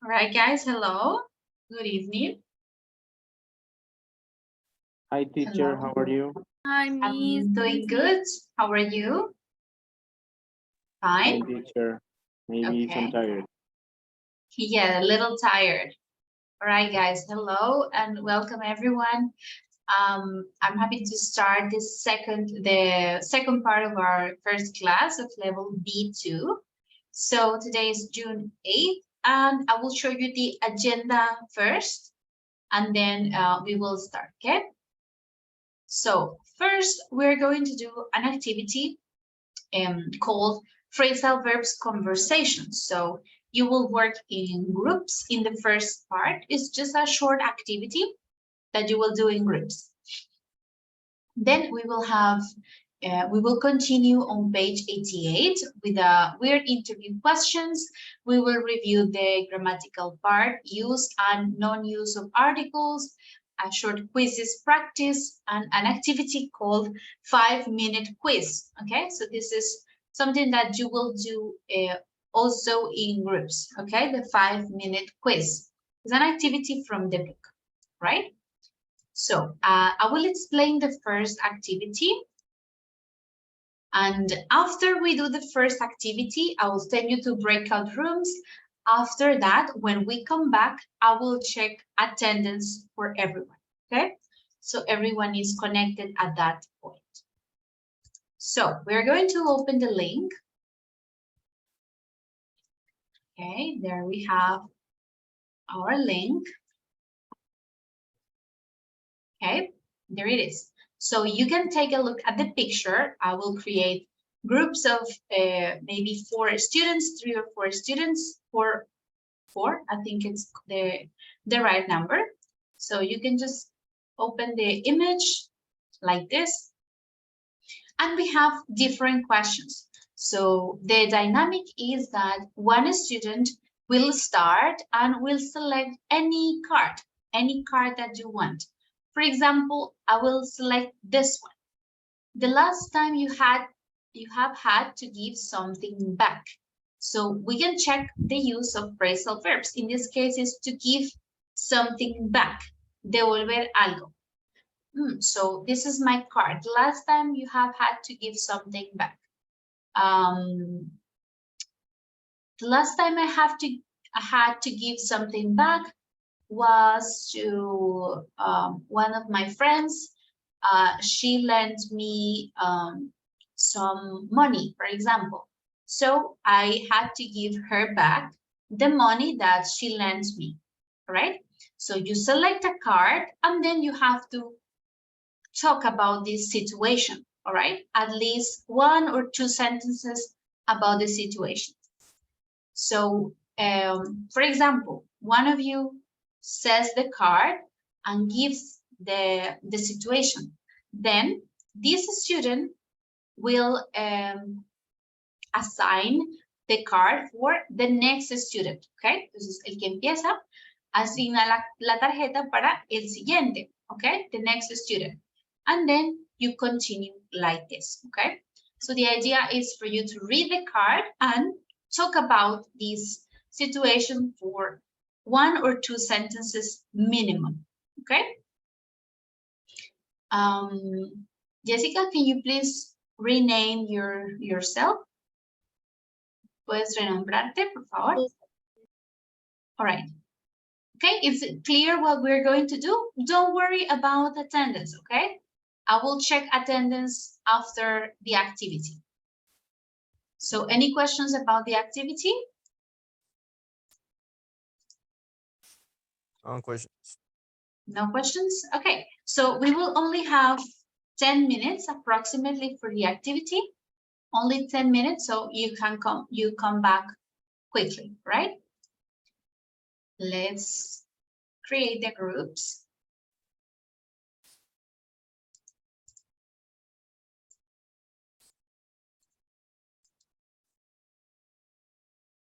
All right, guys, hello. Good evening. Hi, teacher. Hello. How are you? Hi, Miss. I'm doing good. How are you? Hi, Fine? teacher. Maybe some Okay. tired. Yeah, a little tired. All right, guys, hello and welcome everyone. I'm happy to start the second part of our first class of level B2. So today is June 8th, and I will show you the agenda first, and then we will start, okay? So first, we're going to do an activity called phrasal verbs conversations. So you will work in groups in the first part. It's just a short activity that you will do in groups. Then we will continue on page 88 with weird interview questions. We will review the grammatical part, use and non-use of articles, a short quizzes practice, and an activity called 5-minute quiz. Okay, so this is something that you will do also in groups. Okay, the 5-minute quiz is an activity from the book, right? So I will explain the first activity. And after we do the first activity, I will send you to breakout rooms. After that, when we come back, I will check attendance for everyone, okay? So everyone is connected at that point. So we're going to open the link. Okay, there we have our link. Okay, there it is. So you can take a look at the picture. I will create groups of maybe 4 students, 3 or 4 students, or 4. I think it's the right number. So you can just open the image like this. And we have different questions. So the dynamic is that one student will start and will select any card that you want. For example, I will select this one. The last time you have had to give something back. So we can check the use of phrasal verbs. In this case, is to give something back. Devolver algo. So this is my card. The last time you have had to give something back. The last time I had to give something back was to one of my friends. She lent me some money, for example. So I had to give her back the money that she lent me, right? So you select a card and then you have to talk about this situation, all right? At least 1 or 2 sentences about the situation. So, for example, one of you says the card and gives the situation. Then this student will assign the card for the next student, okay? Entonces, el que empieza asigna la tarjeta para el siguiente, okay? The next student. And then you continue like this, okay? So the idea is for you to read the card and talk about this situation for 1 or 2 sentences minimum, okay? Jessica, can you please rename yourself? ¿Puedes renombrarte, por favor? All right. Okay, is it clear what we're going to do? Don't worry about attendance, okay? I will check attendance after the activity. So any questions about the activity? No questions. No questions? Okay, so we will only have 10 minutes approximately for the activity. Only 10 minutes, so you come back quickly, right? Let's create the groups.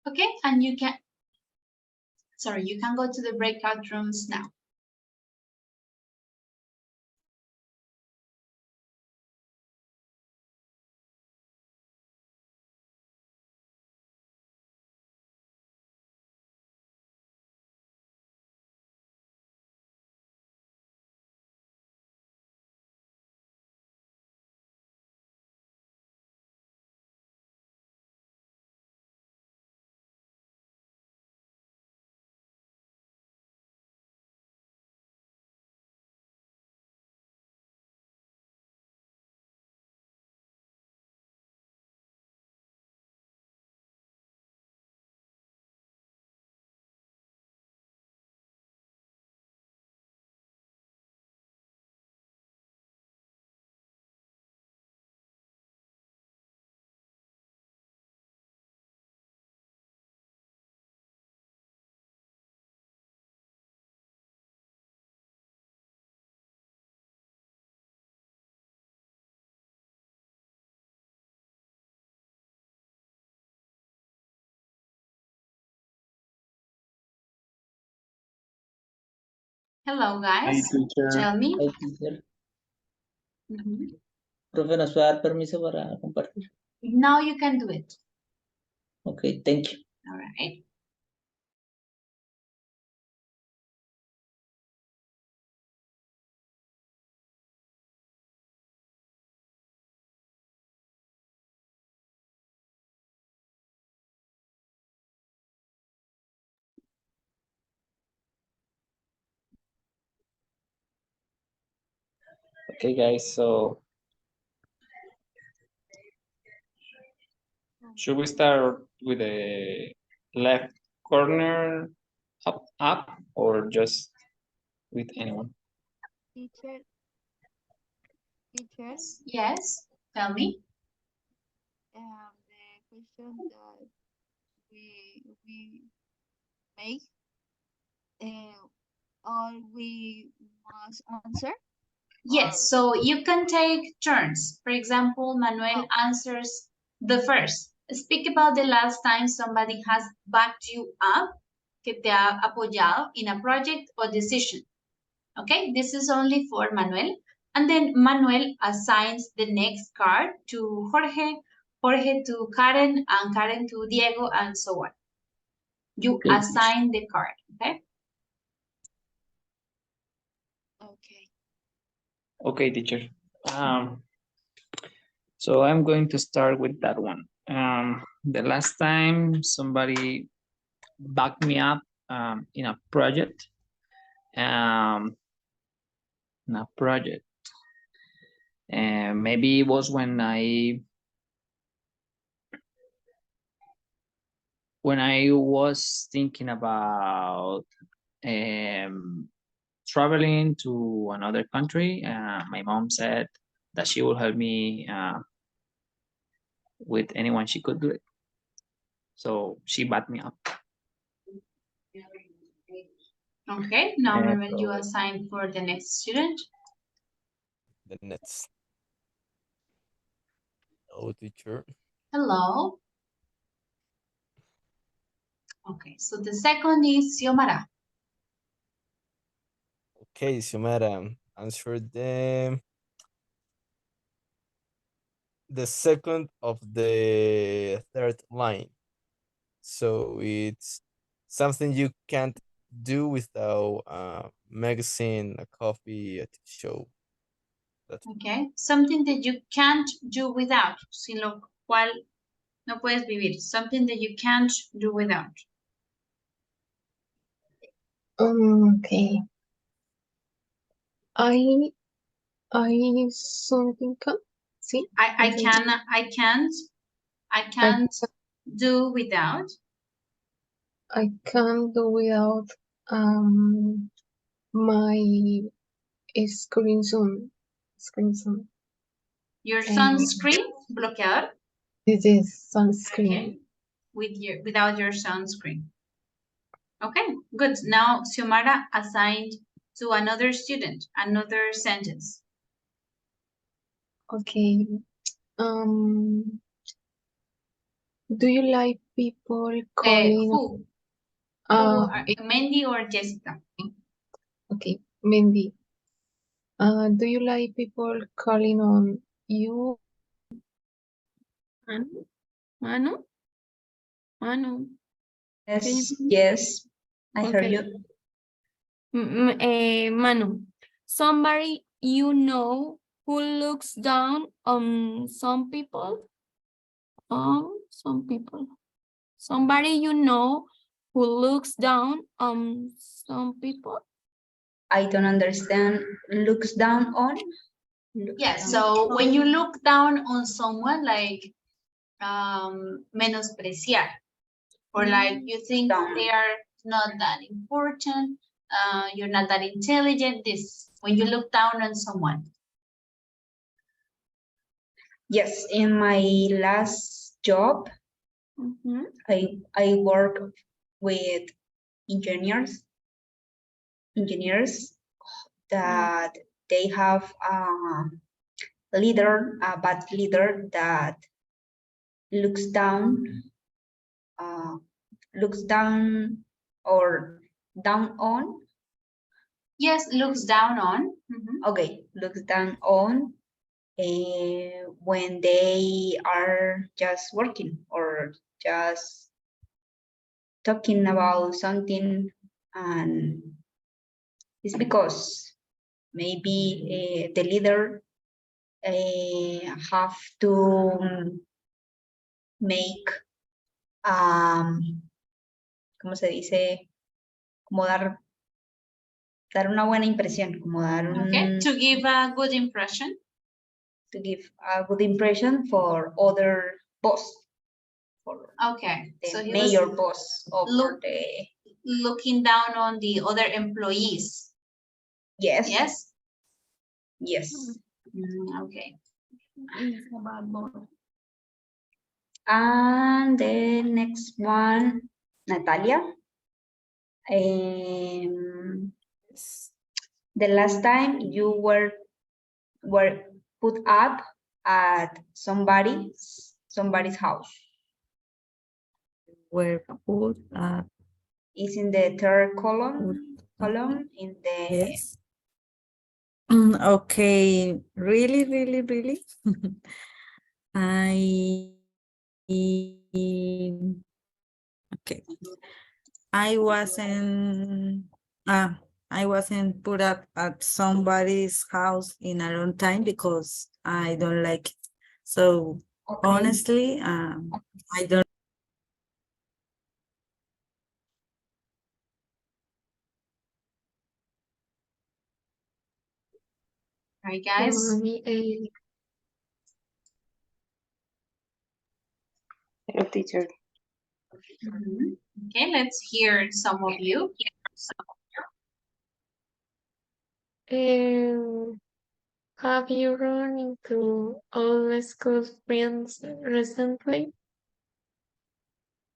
Okay, and you can go to the breakout rooms now. Hello, guys. Hi, teacher. Tell me. Hi, teacher. Profe, ¿nos puede dar permiso para compartir? Now you can do it. Okay, thank you. All right. Okay, guys, so should we start with the left corner up or just with anyone? Teacher, Yes, tell me. the question that we make, or we must answer? Yes, so you can take turns. For example, Manuel answers the first. Speak about the last time somebody has backed you up, que te ha apoyado in a project or decision. Okay, this is only for Manuel. And then Manuel assigns the next card to Jorge, Jorge to Karen, and Karen to Diego, and so on. You Okay. assign the card, okay? Okay. Okay, teacher. So I'm going to start with that one. The last time somebody backed me up in a project, and maybe it was when I was thinking about traveling to another country. My mom said that she will help me with anyone she could do it. So she backed me up. Okay, now And Manuel, you assign for the next student. The next. Hello, teacher. Hello. Okay, so the second is Xiomara. Okay, Xiomara, answer the second of the third line. So it's something you can't do without a magazine, a coffee, a show. Okay, something that you can't do without, sin lo cual no puedes vivir. Something that you can't do without. Okay. I something can see. I can't do without. I can't do without my screen zone. Your sunscreen, bloqueador. This is sunscreen. Okay. Without your sunscreen. Okay, good. Now Xiomara assigned to another student, another sentence. Okay. Do you like people calling? Who? Mandy or Jessica? Okay, Mandy. Do you like people calling on you? Manu? Yes, I heard you. Manu, somebody you know who looks down on some people? Somebody you know who looks down on some people? I don't understand. Looks down on? Yes, so when you look down on someone, like menospreciar, or like you think they are not that important, you're not that intelligent, this, when you look down on someone. Yes, in my last job, I work with engineers that they have a bad leader that looks down or down on Yes, looks down on. Mhm. Okay, looks down on when they are just working or just talking about something, and it's because maybe the leader have to make, ¿cómo se dice? Como dar una buena impresión, como dar Okay, to give a good impression. to give a good impression for other boss, for Okay, the so he mayor was boss of look- the looking down on the other employees. yes, Yes. yes. Okay. It's about both. And the next one, Natalia. The last time you were put up at somebody's house. Were put Is in the third column in the yes. Okay, really. I okay. I wasn't put up at somebody's house in a long time because I don't like it. So okay. honestly, I don't. Right, guys. Hello, teacher. Mhm. Okay, let's hear some of you. Have you run into all school friends recently?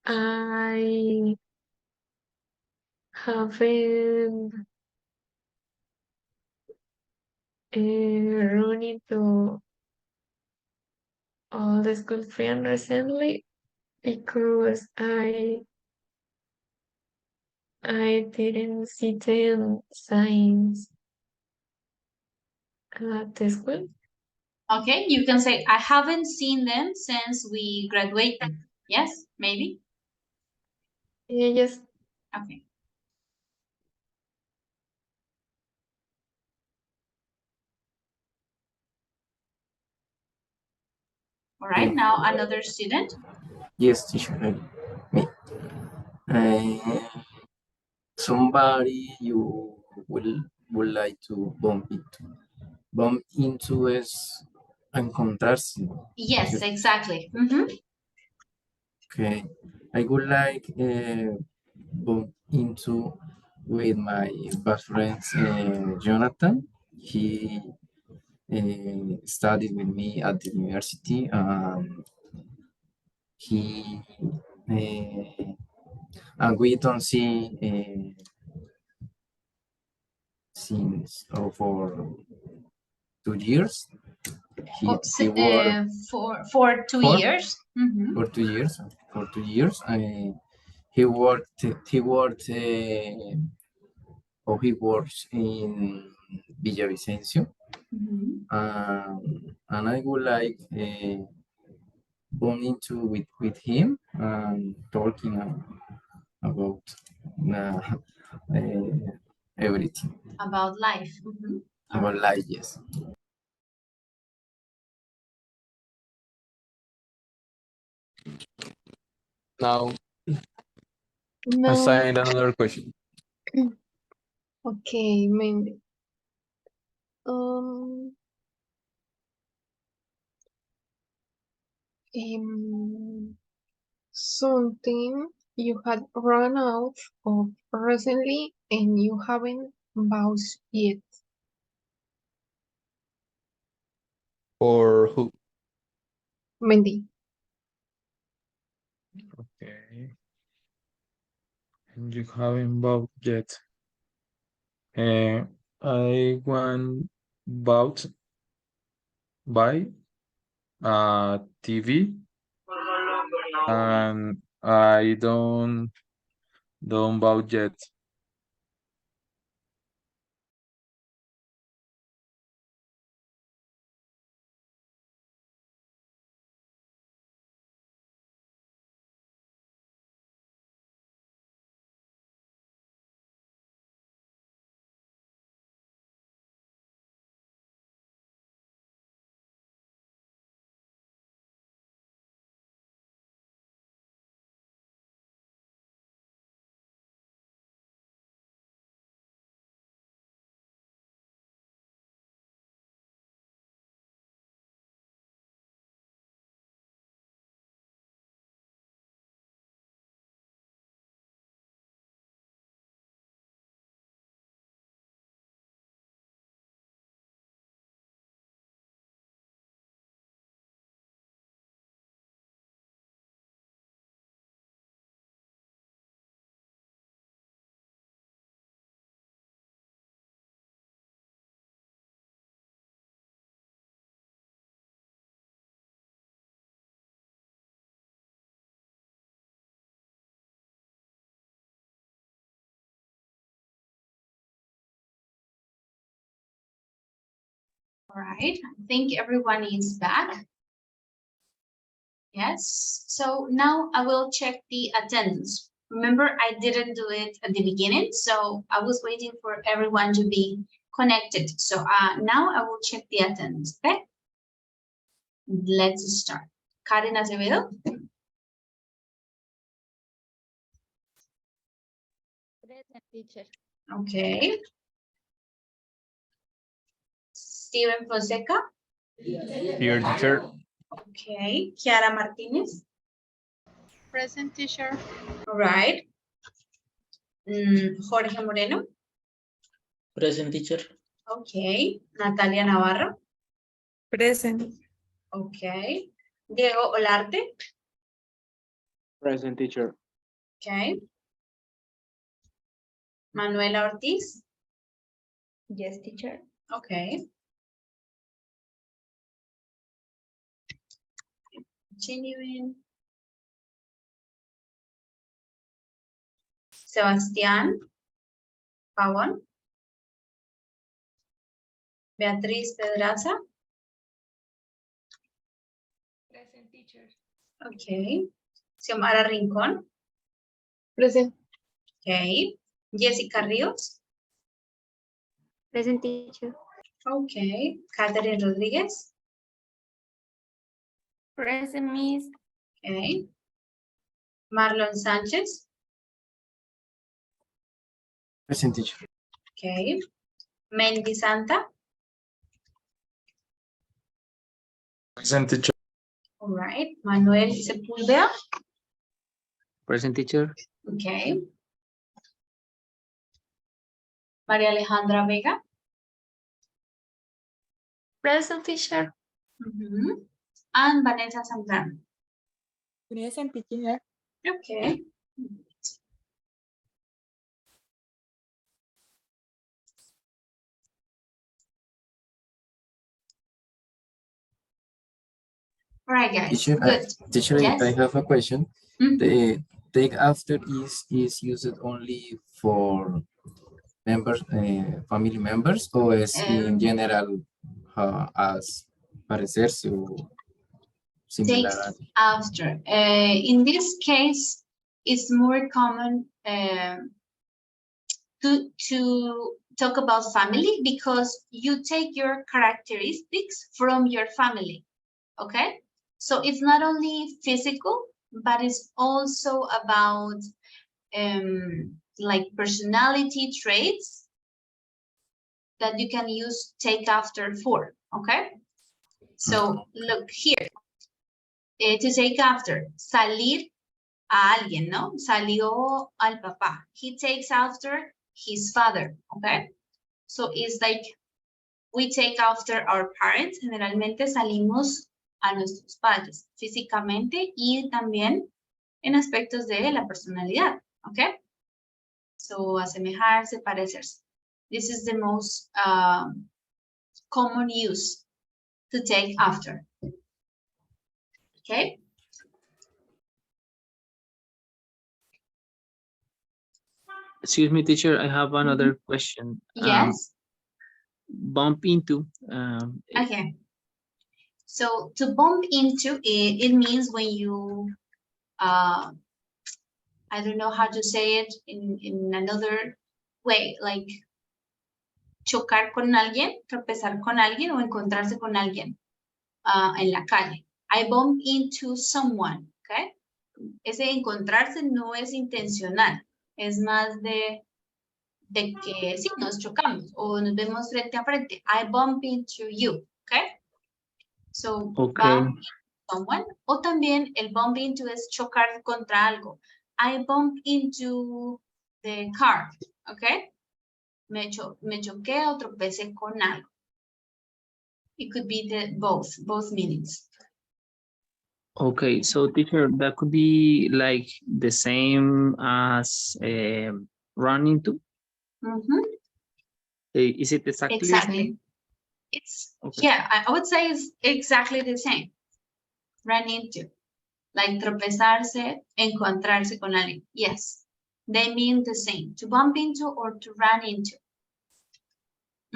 I haven't run into all the school friends recently because I didn't see them signs at the school. Okay, you can say, I haven't seen them since we graduated. Yes, maybe? Yes. Okay. All right, now another student. Yes, teacher. Me. Somebody you would like to bump into is encontrarse. Yes, exactly. Mhm. Okay, I would like bump into with my best friend Jonathan. He studied with me at the university. He and we don't see since for 2 years. He worked For 2 years. Mhm. for 2 years. For 2 years, he worked. He works in Villavicencio, Mhm. and I would like going into with him and talking about uh, everything About life. Mhm. All about right. life. Yes. Now No. assign another question. Okay, maybe. Something you had run out of recently and you haven't bought yet. For who? Mendy. Okay. And you haven't bought yet. I want bought buy a TV, and I don't bought yet. All right, I think everyone is back. Yes, so now I will check the attendance. Remember, I didn't do it at the beginning, so I was waiting for everyone to be connected. So now I will check the attendance, okay? Let's start. Karen Acevedo. Present, teacher. Okay. Steven Fonseca. Here, teacher. Okay. Kiara Martinez. Present, teacher. All right. Jorge Moreno. Present, teacher. Okay. Natalia Navarro. Present. Okay. Diego Olarte. Present, teacher. Okay. Manuela Ortiz. Yes, teacher. Okay. Continuing. Sebastián Pavón. Beatriz Pedraza. Present, teacher. Okay. Xiomara Rincón. Present. Okay. Jessica Ríos. Present, teacher. Okay. Catherine Rodríguez. Present, Miss. Okay. Marlon Sánchez. Present, teacher. Okay. Mendy Santa. Present, teacher. All right. Manuel Sepúlveda. Present, teacher. Okay. María Alejandra Vega. Present, teacher. And Vanessa Zambrano. Present, teacher. Okay. All right, guys. Teacher, Good. teacher, Yes. I have a question. Mhm. The take after is used only for members, family members, or is in general as parecerse o similar? Takes after. In this case, it's more common to talk about family because you take your characteristics from your family. Okay, so it's not only physical, but it's also about like personality traits that you can use take after for. Okay, so look here. To take after, salir a alguien, ¿no? Salió al papá. He takes after his father, okay? So it's like we take after our parents. Generalmente salimos a nuestros padres físicamente y también en aspectos de la personalidad, okay? So asemejarse, parecerse. This is the most common use to take after. Okay. Excuse me, teacher. I have another question. Yes. Bump into. Okay. So to bump into it means when you, I don't know how to say it in another way, like chocar con alguien, tropezar con alguien o encontrarse con alguien en la calle. I bump into someone, okay? Ese encontrarse no es intencional, es más de que sí, nos chocamos o nos vemos frente a frente. I bump into you, okay? So, Okay. bump into someone. O también el bump into es chocar contra algo. I bump into the car, okay? Me choqué o tropecé con algo. It could be both meanings. Okay, so teacher, that could be like the same as run into. Is it exactly the Exactly. same? It's, Okay. yeah, I would say it's exactly the same. Run into. Like tropezarse, encontrarse con alguien. Yes, they mean the same. To bump into or to run into.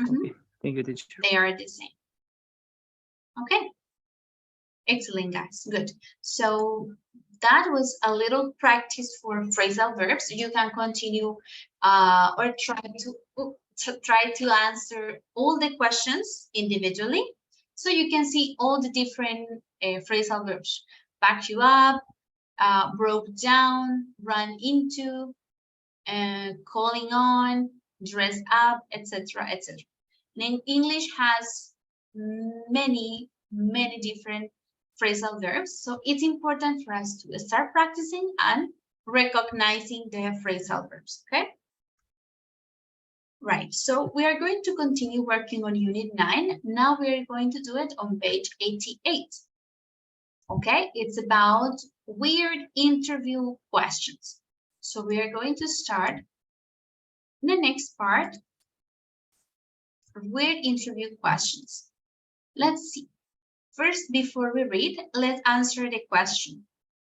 Okay. Thank you, teacher. They are the same. Okay. Excellent, guys. Good. So that was a little practice for phrasal verbs. You can continue or try to answer all the questions individually, so you can see all the different phrasal verbs: back you up, broke down, run into, calling on, dress up, etc., etc. And English has many different phrasal verbs, so it's important for us to start practicing and recognizing the phrasal verbs. Okay. Right, so we are going to continue working on Unit 9. Now we are going to do it on page 88. Okay, it's about weird interview questions. So we are going to start the next part, weird interview questions. Let's see. First, before we read, let's answer the question.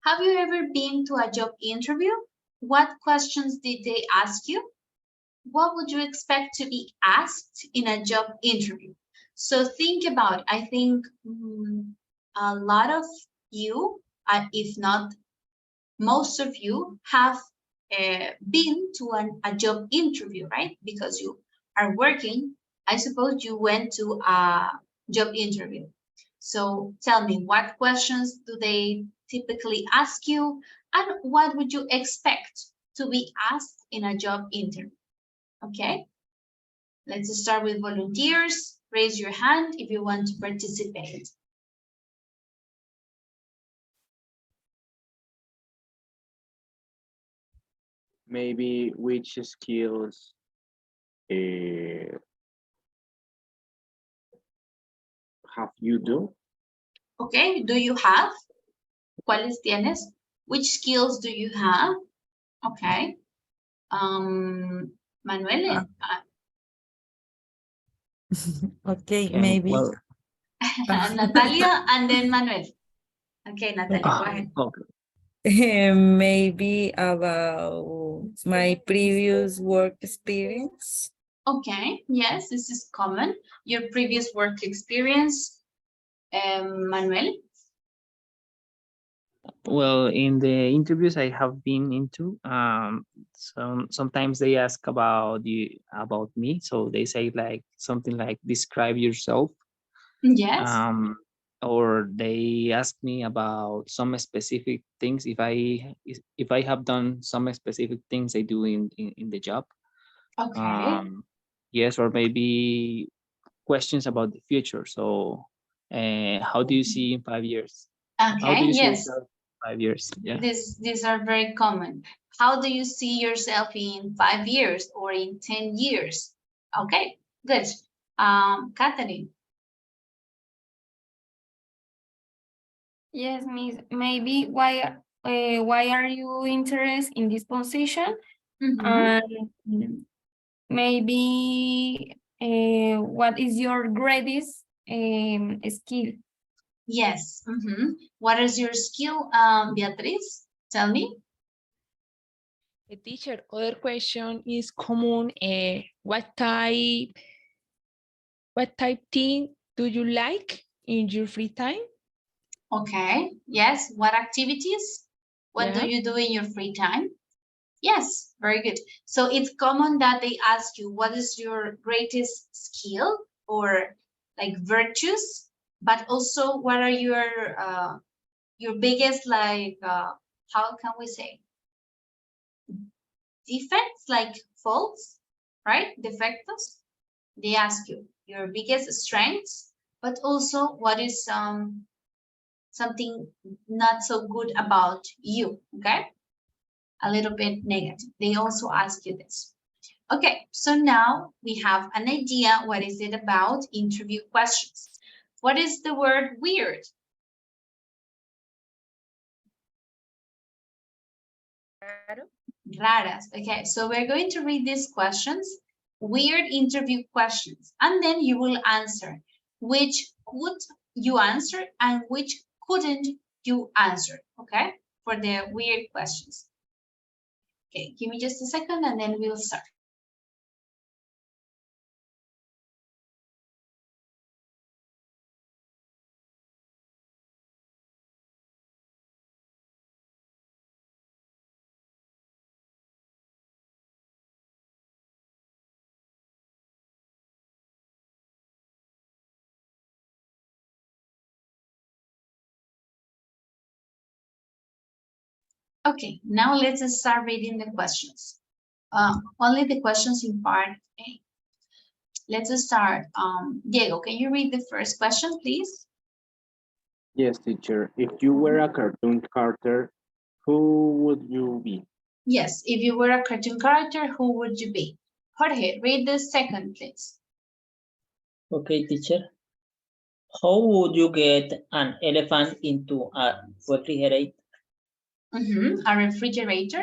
Have you ever been to a job interview? What questions did they ask you? What would you expect to be asked in a job interview? So think about, I think a lot of you, if not most of you, have been to a job interview, right? Because you are working, I suppose you went to a job interview. So tell me, what questions do they typically ask you, and what would you expect to be asked in a job interview? Okay, let's start with volunteers. Raise your hand if you want to participate. Maybe which skills have you do? Okay, do you have? ¿Cuáles tienes? Which skills do you have? Okay. Manuel. Okay, maybe. Well, Natalia and then Manuel. Okay, Natalia, go ahead. okay. Maybe about my previous work experience. Okay, yes, this is common. Your previous work experience, Manuel. Well, in the interviews I have been into, sometimes they ask about me. So they say like something like describe yourself. Yes. Or they ask me about some specific things, if I have done some specific things I do in the job. Okay. Yes, or maybe questions about the future. So how do you see in 5 years? How do Okay, you see yes. yourself in 5 years? Yeah. These are very common. How do you see yourself in 5 years or in 10 years? Okay, good. Catherine. Yes, Miss. Maybe why are you interested in this position? And maybe what is your greatest skill? Yes. What is your skill, Beatriz? Tell me. Teacher, other question is common. What type thing do you like in your free time? Okay. Yes. What activities? What do you do in your free time? Yes, very good. So it's common that they ask you, what is your greatest skill or like virtues, but also what are your biggest, like, how can we say, defects, like faults, right? Defectos. They ask you your biggest strengths, but also what is something not so good about you, okay? A little bit negative. They also ask you this. Okay, so now we have an idea. What is it about? Interview questions. What is the word weird? Raras. Okay, so we're going to read these questions, weird interview questions, and then you will answer which could you answer and which couldn't you answer, okay, for the weird questions. Okay, give me just a second and then we'll start. Okay, now let's start reading the questions. Only the questions in part A. Let's start. Diego, can you read the first question, please? Yes, teacher. If you were a cartoon character, who would you be? Yes, if you were a cartoon character, who would you be? Jorge, read the second, please. Okay, teacher. How would you get an elephant into a refrigerator? A refrigerator.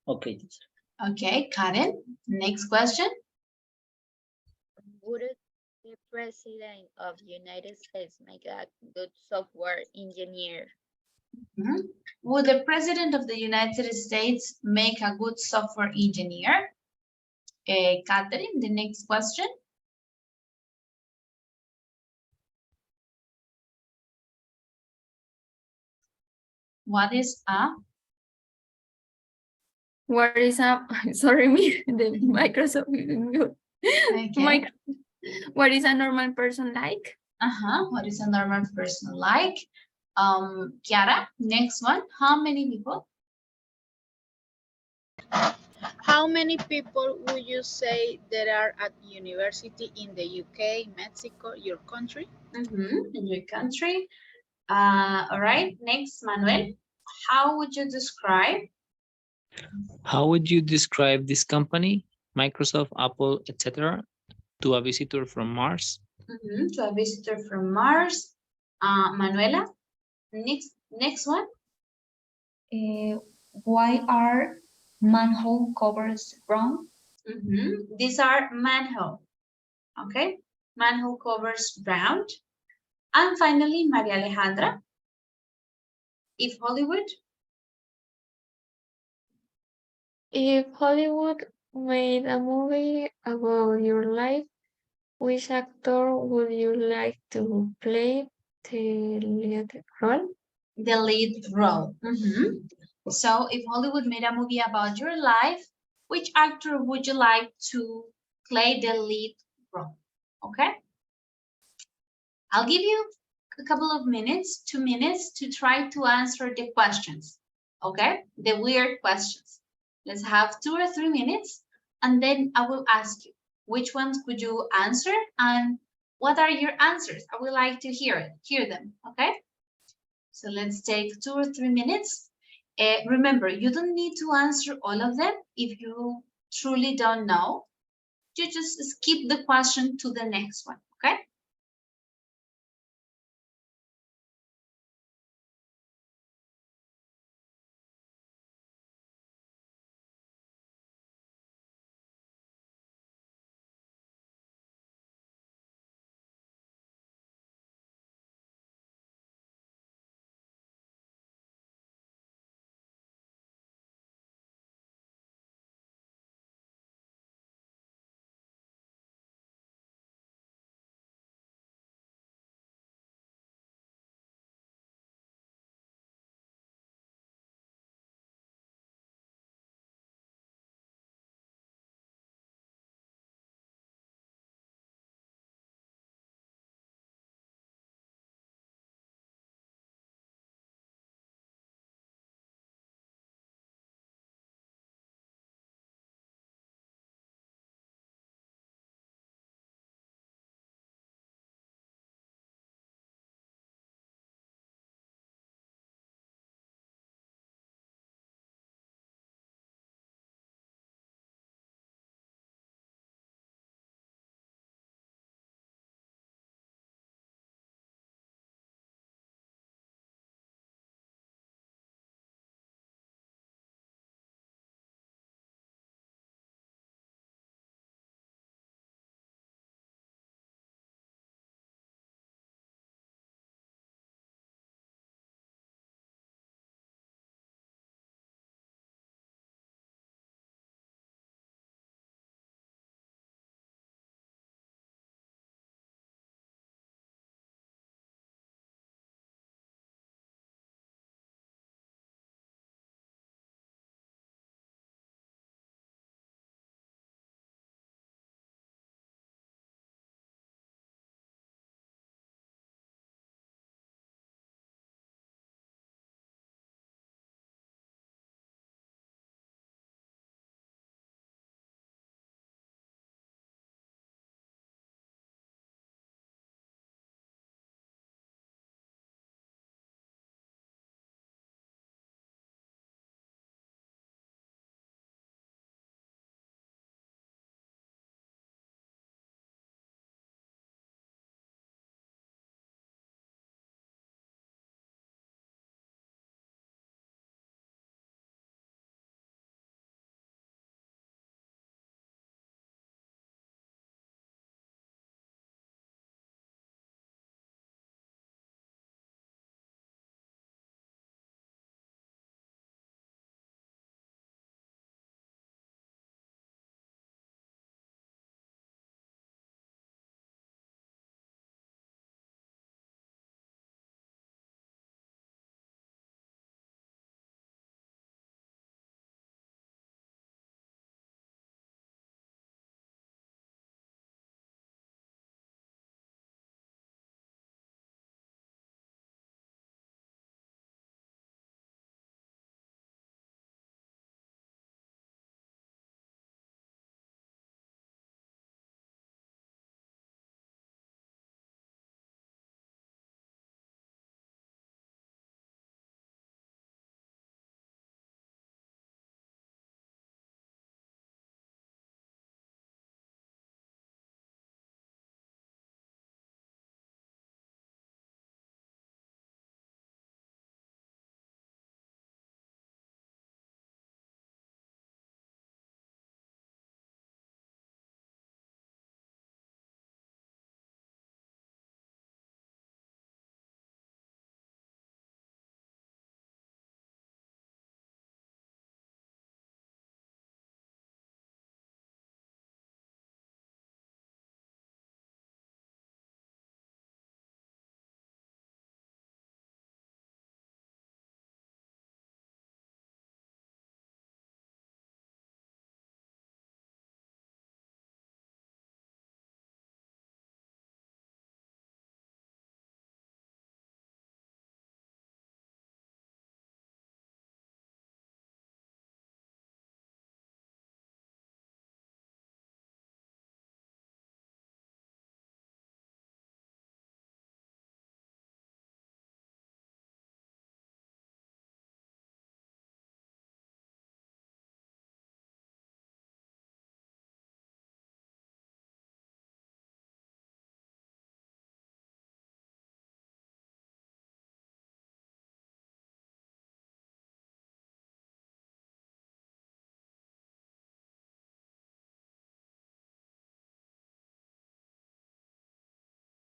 Okay, teacher. Okay, Karen, next question. Would the president of the United States make a good software engineer? Would the president of the United States make a good software engineer? Catherine, the next question. What is a? What is a, sorry, me, the Microsoft. Okay. What is a normal person like? What is a normal person like? Kiara, next one. How many people? How many people would you say there are at university in the UK, Mexico, your country? In your country. All right, next, Manuel. How would you describe? How would you describe this company, Microsoft, Apple, etc., to a visitor from Mars? To a visitor from Mars. Manuela, next one. Why are manhole covers brown? These are manhole. Okay, manhole covers brown. And finally, Maria Alejandra. If Hollywood. If Hollywood made a movie about your life, which actor would you like to play the lead role? The lead role. So if Hollywood made a movie about your life, which actor would you like to play the lead role? Okay. I'll give you a couple of minutes, 2 minutes, to try to answer the questions. Okay, the weird questions. Let's have 2 or 3 minutes, and then I will ask you which ones could you answer and what are your answers? I would like to hear them. Okay. So let's take 2 or 3 minutes. Remember, you don't need to answer all of them if you truly don't know. You just skip the question to the next one. Okay.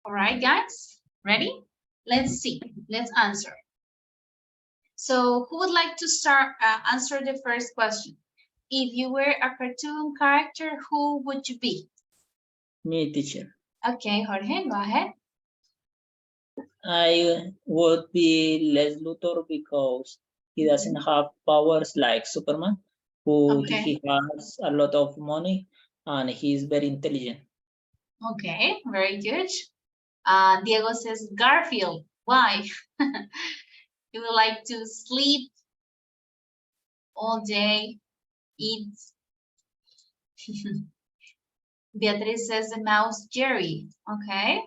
All right, guys, ready? Let's see, let's answer. So who would like to start answer the first question? If you were a cartoon character, who would you be? Me, teacher. Okay, Jorge, go ahead. I would be Lex Luthor because he doesn't have powers like Superman, who Okay. he has a lot of money and he's very intelligent. Okay, very good. Diego says Garfield. Why? You would like to sleep all day, eat. Beatriz says the mouse Jerry. Okay.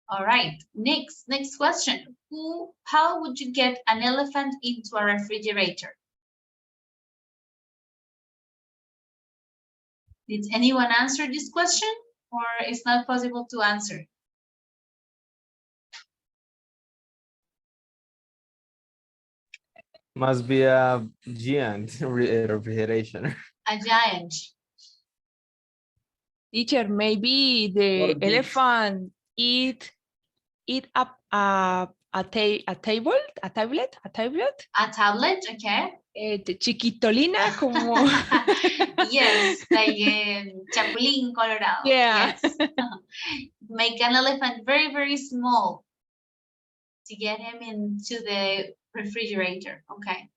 All right. Next question. How would you get an elephant into a refrigerator? Did anyone answer this question, or it's not possible to answer? Must be a giant refrigeration. A giant. Teacher, maybe the Or big. elephant eat up a tablet. A tablet, okay. De chiquitolina, como. Yes, like Chapulín, Colorado. Yeah. Yes. Make an elephant very, very small to get him into the refrigerator, okay.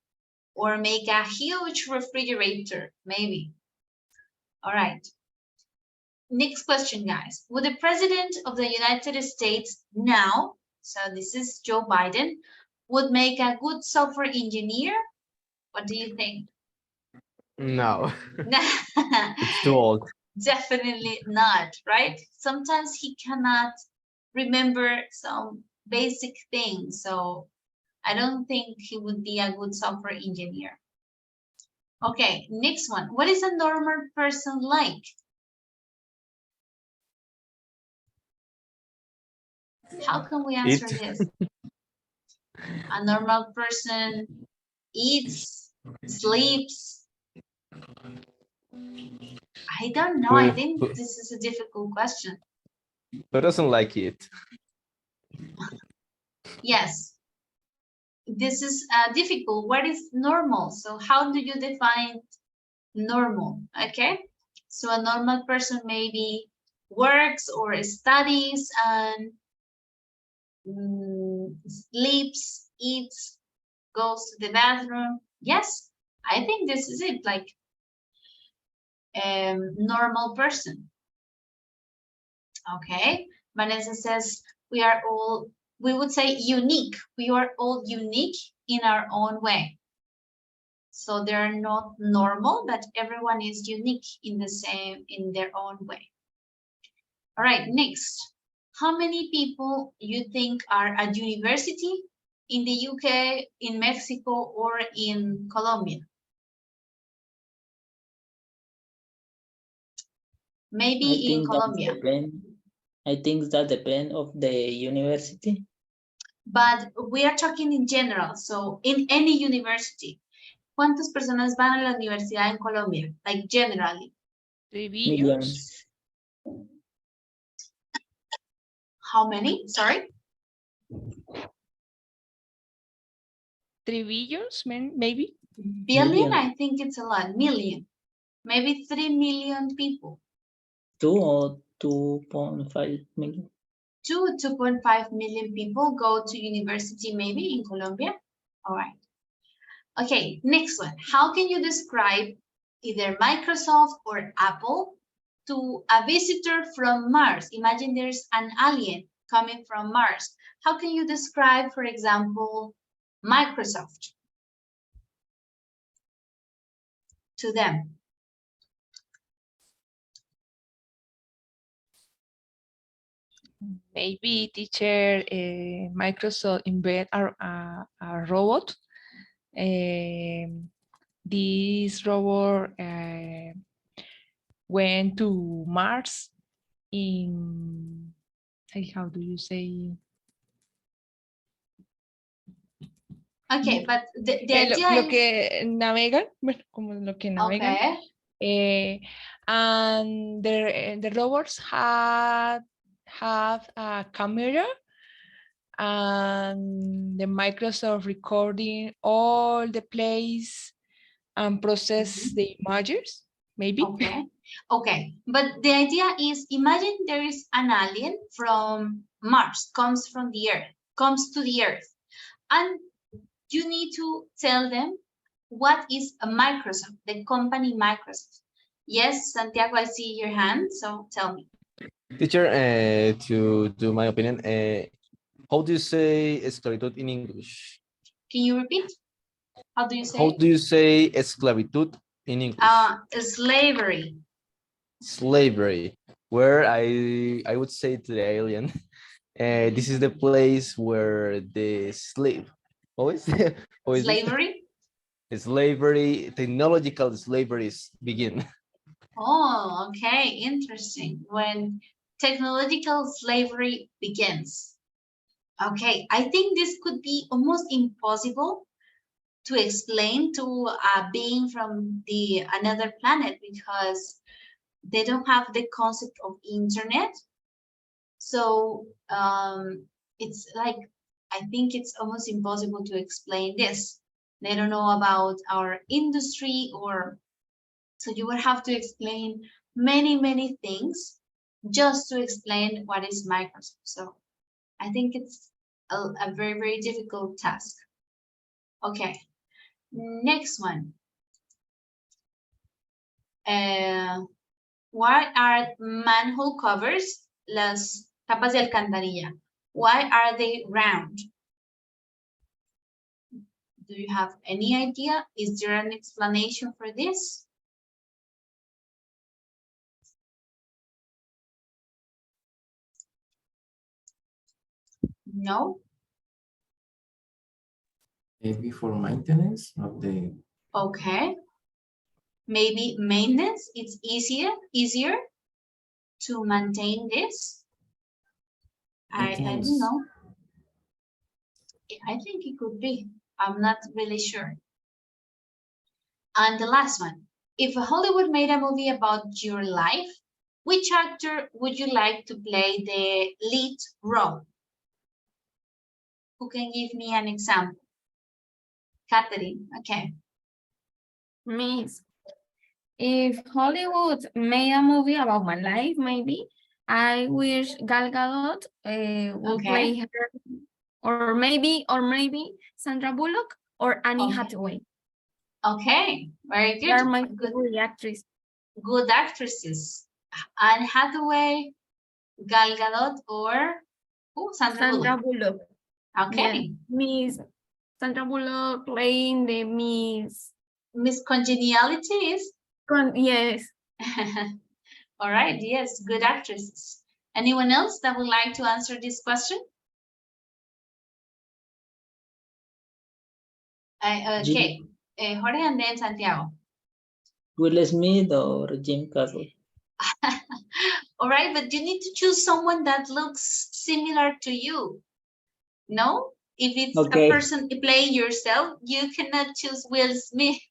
Or make a huge refrigerator, maybe. All right. Next question, guys. Would the President of the United States now, so this is Joe Biden, would make a good software engineer? What do you think? No, it's too old. Definitely not, right? Sometimes he cannot remember some basic things, so I don't think he would be a good software engineer. Okay, next one. What is a normal person like? How can we answer this? A normal person eats, sleeps. I don't know. I think this is a difficult question. Who doesn't like it? Yes. This is difficult. What is normal? So how do you define normal? Okay. So a normal person maybe works or studies and sleeps, eats, goes to the bathroom. Yes, I think this is it, like normal person. Okay, Vanessa says we would say unique. We are all unique in our own way. So they're not normal, but everyone is unique in their own way. All right, next. How many people you think are at university in the UK, in Mexico, or in Colombia? Maybe in Colombia. I think that depends of the university. But we are talking in general, so in any university. ¿Cuántas personas van a la universidad en Colombia? Like generally. 3 billions. How many? Sorry? 3 billions, maybe? Billion? I think it's a lot. Million. Maybe 3 million people. 2 or 2.5 million. 2.5 million people go to university maybe in Colombia. All right. Okay, next one. How can you describe either Microsoft or Apple to a visitor from Mars? Imagine there's an alien coming from Mars. How can you describe, for example, Microsoft to them? Maybe teacher Microsoft invent a robot. This robot went to Mars in, how do you say? Okay, but the idea lo que navegan, bueno, como lo que navegan. Okay. And the robots had have a camera and the Microsoft recording all the plays and process the images, maybe. Okay. Okay. But the idea is, imagine there is an alien from Mars, comes from the Earth, comes to the Earth, and you need to tell them what is a Microsoft, the company Microsoft. Yes, Santiago, I see your hand, so tell me. Teacher, to my opinion, how do you say esclavitud in English? Can you repeat? How do you say? How do you say esclavitud in English? Slavery. Slavery, where I would say to the alien, this is the place where the slave, always, always Slavery? slavery, technological slaveries begin. Oh, okay, interesting. When technological slavery begins. Okay, I think this could be almost impossible to explain to a being from the another planet because they don't have the concept of internet. So it's like, I think it's almost impossible to explain this. They don't know about our industry, or so you would have to explain many things just to explain what is Microsoft. So I think it's a very difficult task. Okay, next one. Why are manhole covers, las tapas de alcantarilla, why are they round? Do you have any idea? Is there an explanation for this? No? Maybe for maintenance of the. Okay. Maybe maintenance, it's easier to maintain this. I don't know. I think it could be. I'm not really sure. And the last one, if Hollywood made a movie about your life, which actor would you like to play the lead role? Who can give me an example? Catherine, okay. Miss, if Hollywood made a movie about my life, maybe I wish Gal Gadot will play her, or maybe Sandra Bullock or Annie Hathaway. Okay, very good. They are my favorite actress. Good actresses. Anne Hathaway, Gal Gadot, or Sandra Bullock. Okay. Yeah. Miss Sandra Bullock playing the Miss Congenialities. Yes. All right, yes, good actresses. Anyone else that would like to answer this question? Okay, Jorge and then Santiago. Will Smith or Jim Carrey? All right, but you need to choose someone that looks similar to you. No? If it's a person playing yourself, you cannot choose Will Smith.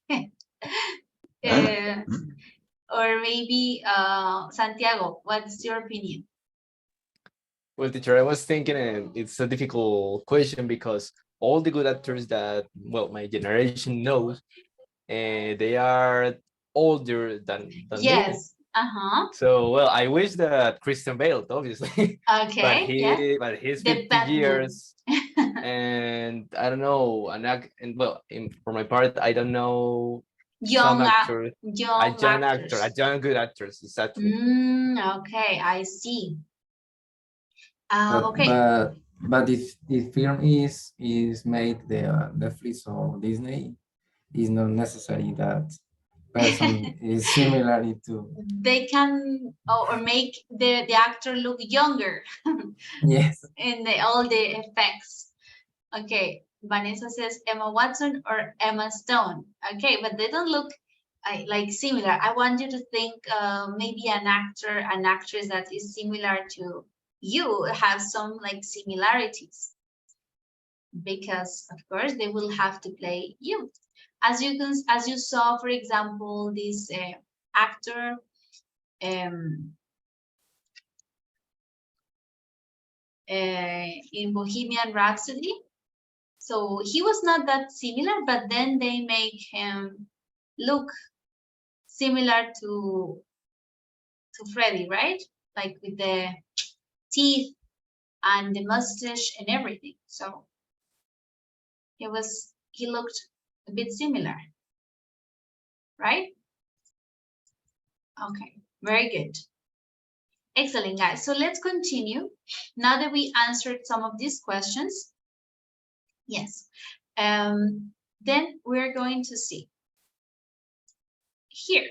Or maybe Santiago, what's your opinion? Well, teacher, I was thinking, and it's a difficult question because all the good actors that, well, my generation knows, they are older than Yes. me. So, well, I wish that Christian Bale, obviously. Okay. But he's 50 years. And I don't know, for my part, I don't know some actor, a young actor, a young good actress, exactly. Okay, I see. But if the film is made the Netflix or Disney, it's not necessary that person is similar to. They can or make the actor look younger. Yes. In all the effects. Okay, Vanessa says Emma Watson or Emma Stone. Okay, but they don't look like similar. I want you to think maybe an actor, an actress that is similar to you, have some like similarities. Because of course they will have to play you. As you saw, for example, this actor, in Bohemian Rhapsody. So he was not that similar, but then they make him look similar to Freddie, right? Like with the teeth and the mustache and everything. So he looked a bit similar, right? Okay, very good. Excellent, guys. So let's continue. Now that we answered some of these questions, yes, then we're going to see here,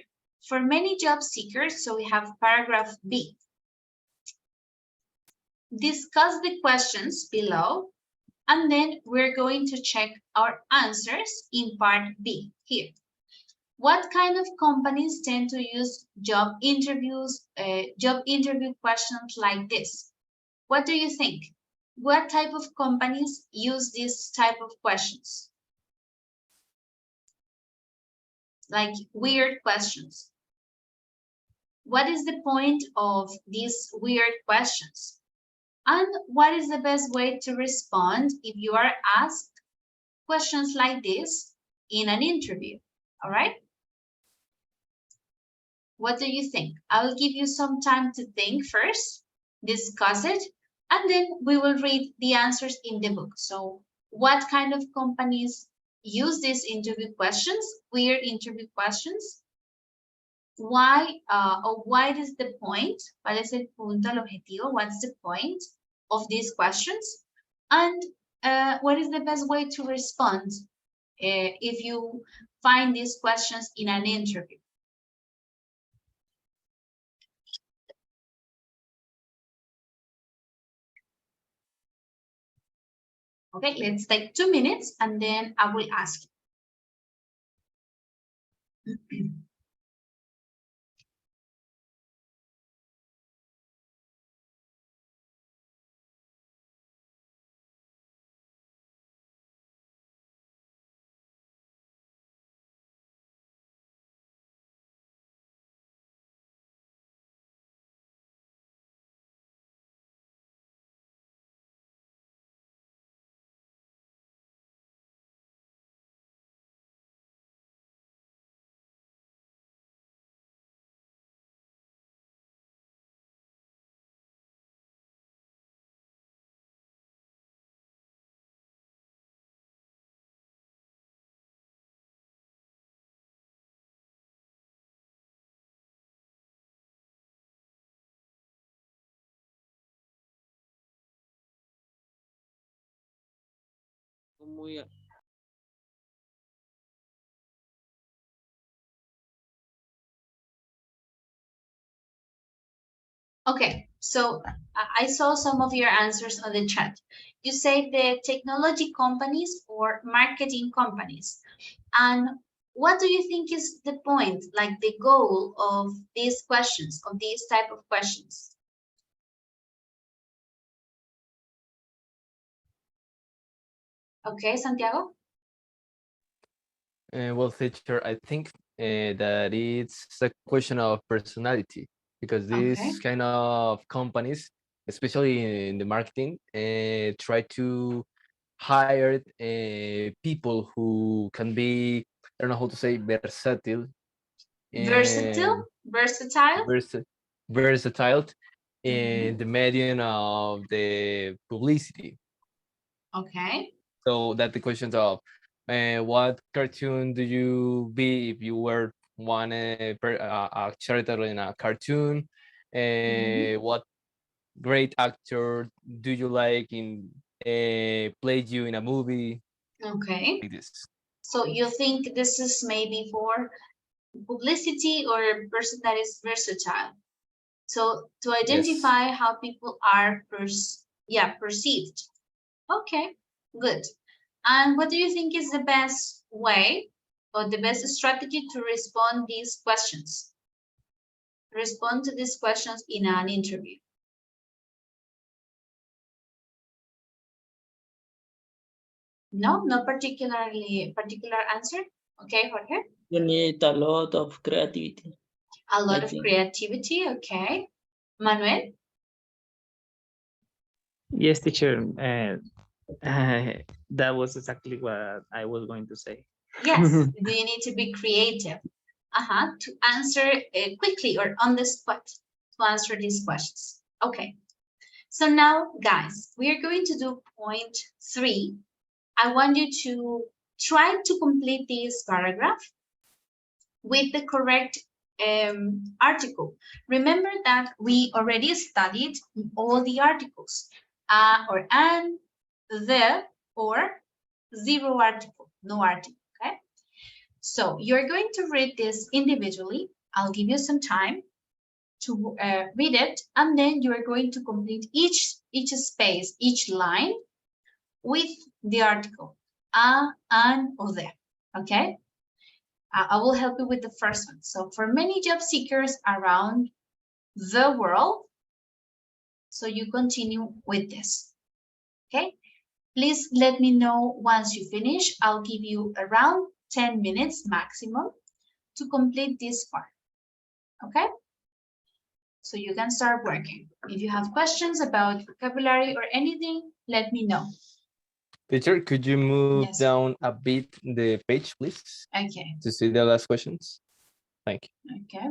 for many job seekers, so we have paragraph B. Discuss the questions below, and then we're going to check our answers in part B here. What kind of companies tend to use job interview questions like this? What do you think? What type of companies use this type of questions? Like weird questions. What is the point of these weird questions? And what is the best way to respond if you are asked questions like this in an interview? All right? What do you think? I will give you some time to think first, discuss it, and then we will read the answers in the book. So what kind of companies use these interview questions, weird interview questions? Why or what is the point? ¿Cuál es el punto, el objetivo? What's the point of these questions? And what is the best way to respond if you find these questions in an interview? Okay, let's take 2 minutes and then I will ask you. Okay, so I saw some of your answers on the chat. You say the technology companies or marketing companies. And what do you think is the point, like the goal of these questions, of these type of questions? Okay, Santiago? Well, teacher, I think that it's a question of personality because these Okay. kind of companies, especially in the marketing, try to hire people who can be, I don't know how to say, versatile. Versatile? Versatile? Versatile Mhm. in the medium of the publicity. Okay. So that the questions of what cartoon do you be if you were one a character in a cartoon? What great actor do you like in play you in a movie? Okay. Like this. So you think this is maybe for publicity or a person that is versatile? So to Yes. identify how people are perceived. Okay, good. And what do you think is the best way or the best strategy to respond these questions? Respond to these questions in an interview. No, no particular answer. Okay, Jorge. You need a lot of creativity. A lot I of think. creativity. Okay, Manuel. Yes, teacher. That was exactly what I was going to say. Yes, you need to be creative to answer quickly or on the spot to answer these questions. Okay, so now, guys, we are going to do point 3. I want you to try to complete this paragraph with the correct article. Remember that we already studied all the articles, or an, the, or zero article, no article, okay? So you're going to read this individually. I'll give you some time to read it, and then you are going to complete each space, each line with the article, an, or the, okay? I will help you with the first one. So for many job seekers around the world, so you continue with this, okay? Please let me know once you finish. I'll give you around 10 minutes maximum to complete this part, okay? So you can start working. If you have questions about vocabulary or anything, let me know. Teacher, could you move Yes. down a bit the page, please, Okay, to see the last questions? Thank you. okay.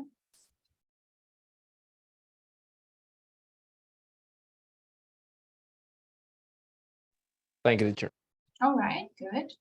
Thank you, teacher. All right, good.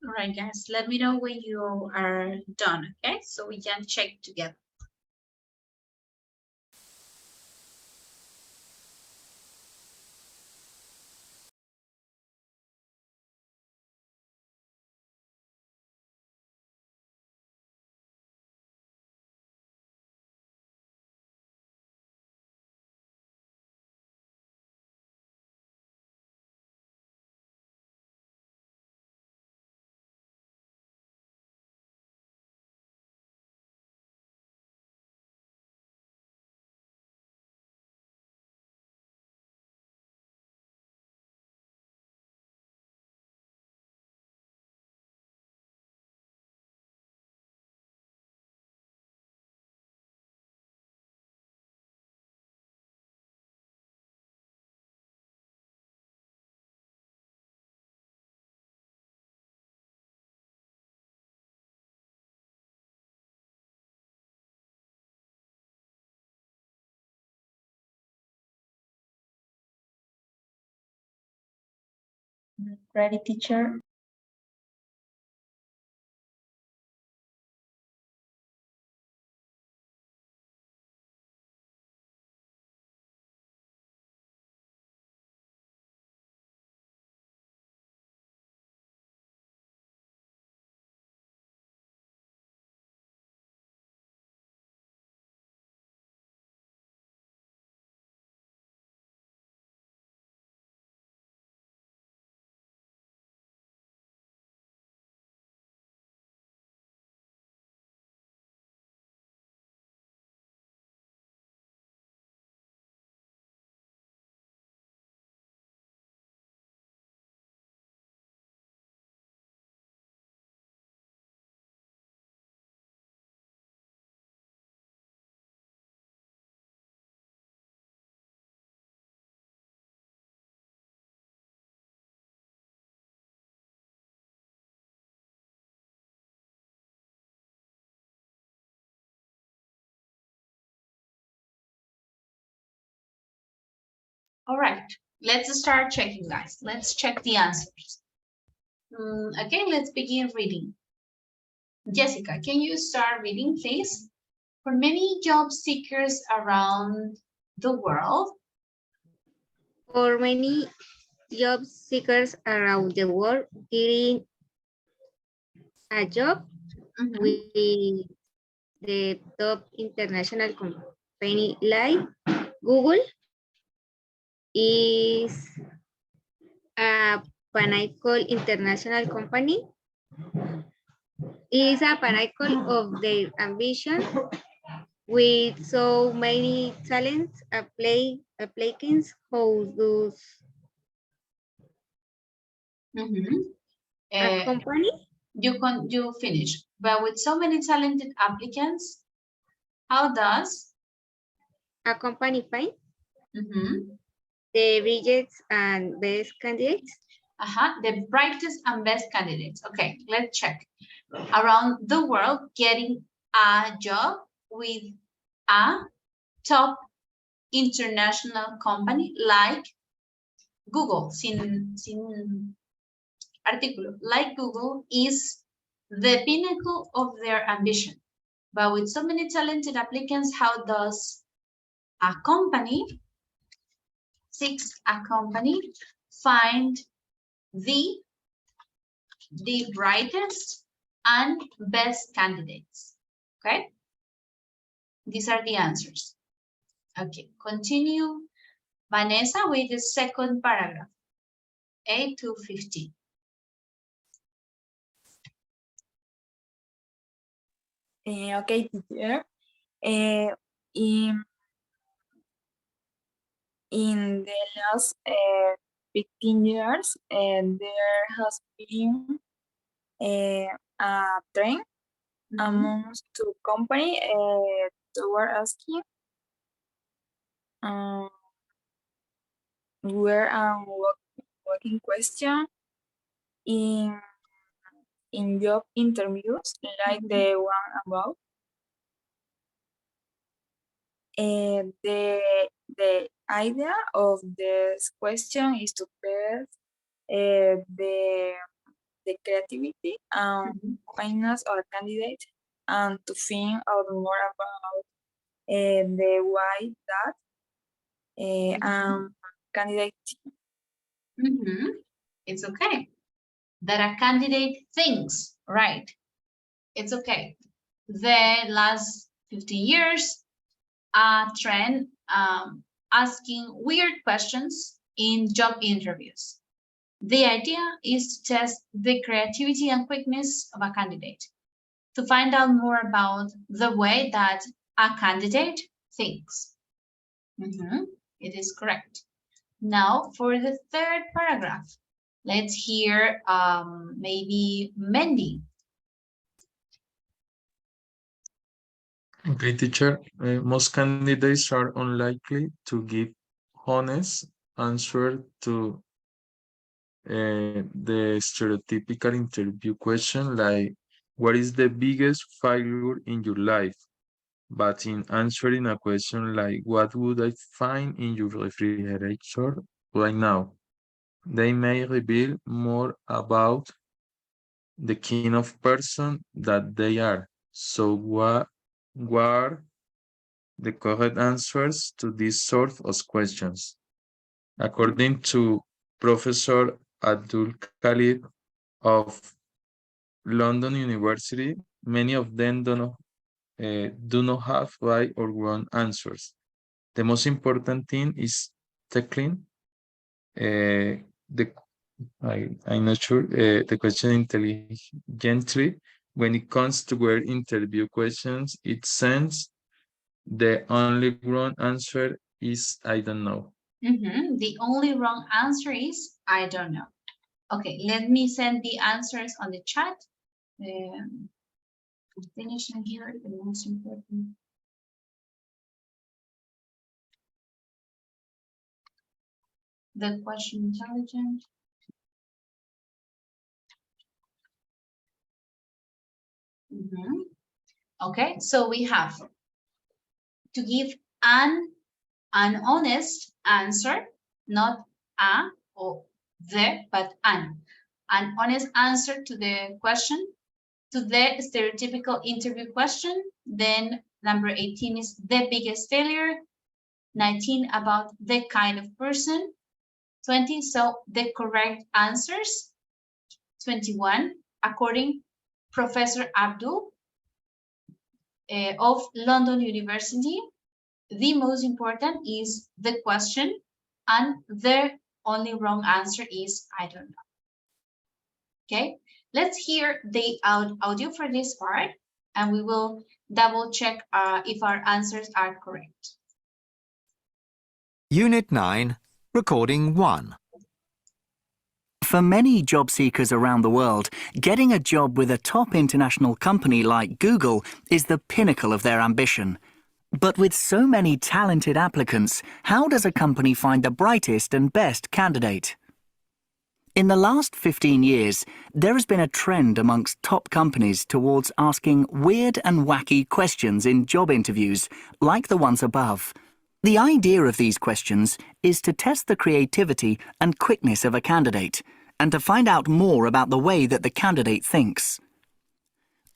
All right, guys, let me know when you are done, okay? So we can check together. Ready, teacher? All right, let's start checking, guys. Let's check the answers. Okay, let's begin reading. Jessica, can you start reading, please? For many job seekers around the world, For many job seekers around the world, getting a job with the top international company like Google is a pinnacle international company. Is a pinnacle of their ambition with so many talents applicants who does a company. You finish, but with so many talented applicants, how does a company find the brightest and best candidates? The brightest and best candidates. Okay, let's check. Around the world, getting a job with a top international company like Google, sin artículo, like Google is the pinnacle of their ambition. But with so many talented applicants, how does a company find the brightest and best candidates? Okay, these are the answers. Okay, continue, Vanessa, with the second paragraph, 8 to 15. Okay, teacher. In the last 15 years, there has been a trend amongst two companies toward asking where working question in job interviews like the one above. The idea of this question is to pair the the creativity and kindness of a candidate, and to think out more about the why that candidate. It's okay. That a candidate thinks, right? It's okay. The last 50 years, a trend asking weird questions in job interviews. The idea is to test the creativity and quickness of a candidate, to find out more about the way that a candidate thinks. It is correct. Now for the third paragraph, let's hear maybe Mendy. Okay, teacher. Most candidates are unlikely to give honest answer to the stereotypical interview question like, what is the biggest failure in your life? But in answering a question like, what would I find in your refrigerator right now? They may reveal more about the kind of person that they are. So what are the correct answers to these sort of questions? According to Professor Abdul Khalid of London University, many of them do not have right or wrong answers. The most important thing is tackling I'm not sure the question intelligently. When it comes to where interview questions, it sends the only wrong answer is I don't know. The only wrong answer is I don't know. Okay, let me send the answers on the chat. Finishing here, the most important. The question intelligent. Okay, so we have to give an honest answer, not a or the, but an honest answer to the question, to the stereotypical interview question. Then number 18 is the biggest failure. 19 about the kind of person. 20, so the correct answers. 21, according Professor Abdul of London University, the most important is the question, and the only wrong answer is I don't know. Okay, let's hear the audio for this part, and we will double check if our answers are correct. Unit 9, Recording 1. For many job seekers around the world, getting a job with a top international company like Google is the pinnacle of their ambition. But with so many talented applicants, how does a company find the brightest and best candidate? In the last 15 years, there has been a trend amongst top companies towards asking weird and wacky questions in job interviews, like the ones above. The idea of these questions is to test the creativity and quickness of a candidate, and to find out more about the way that the candidate thinks.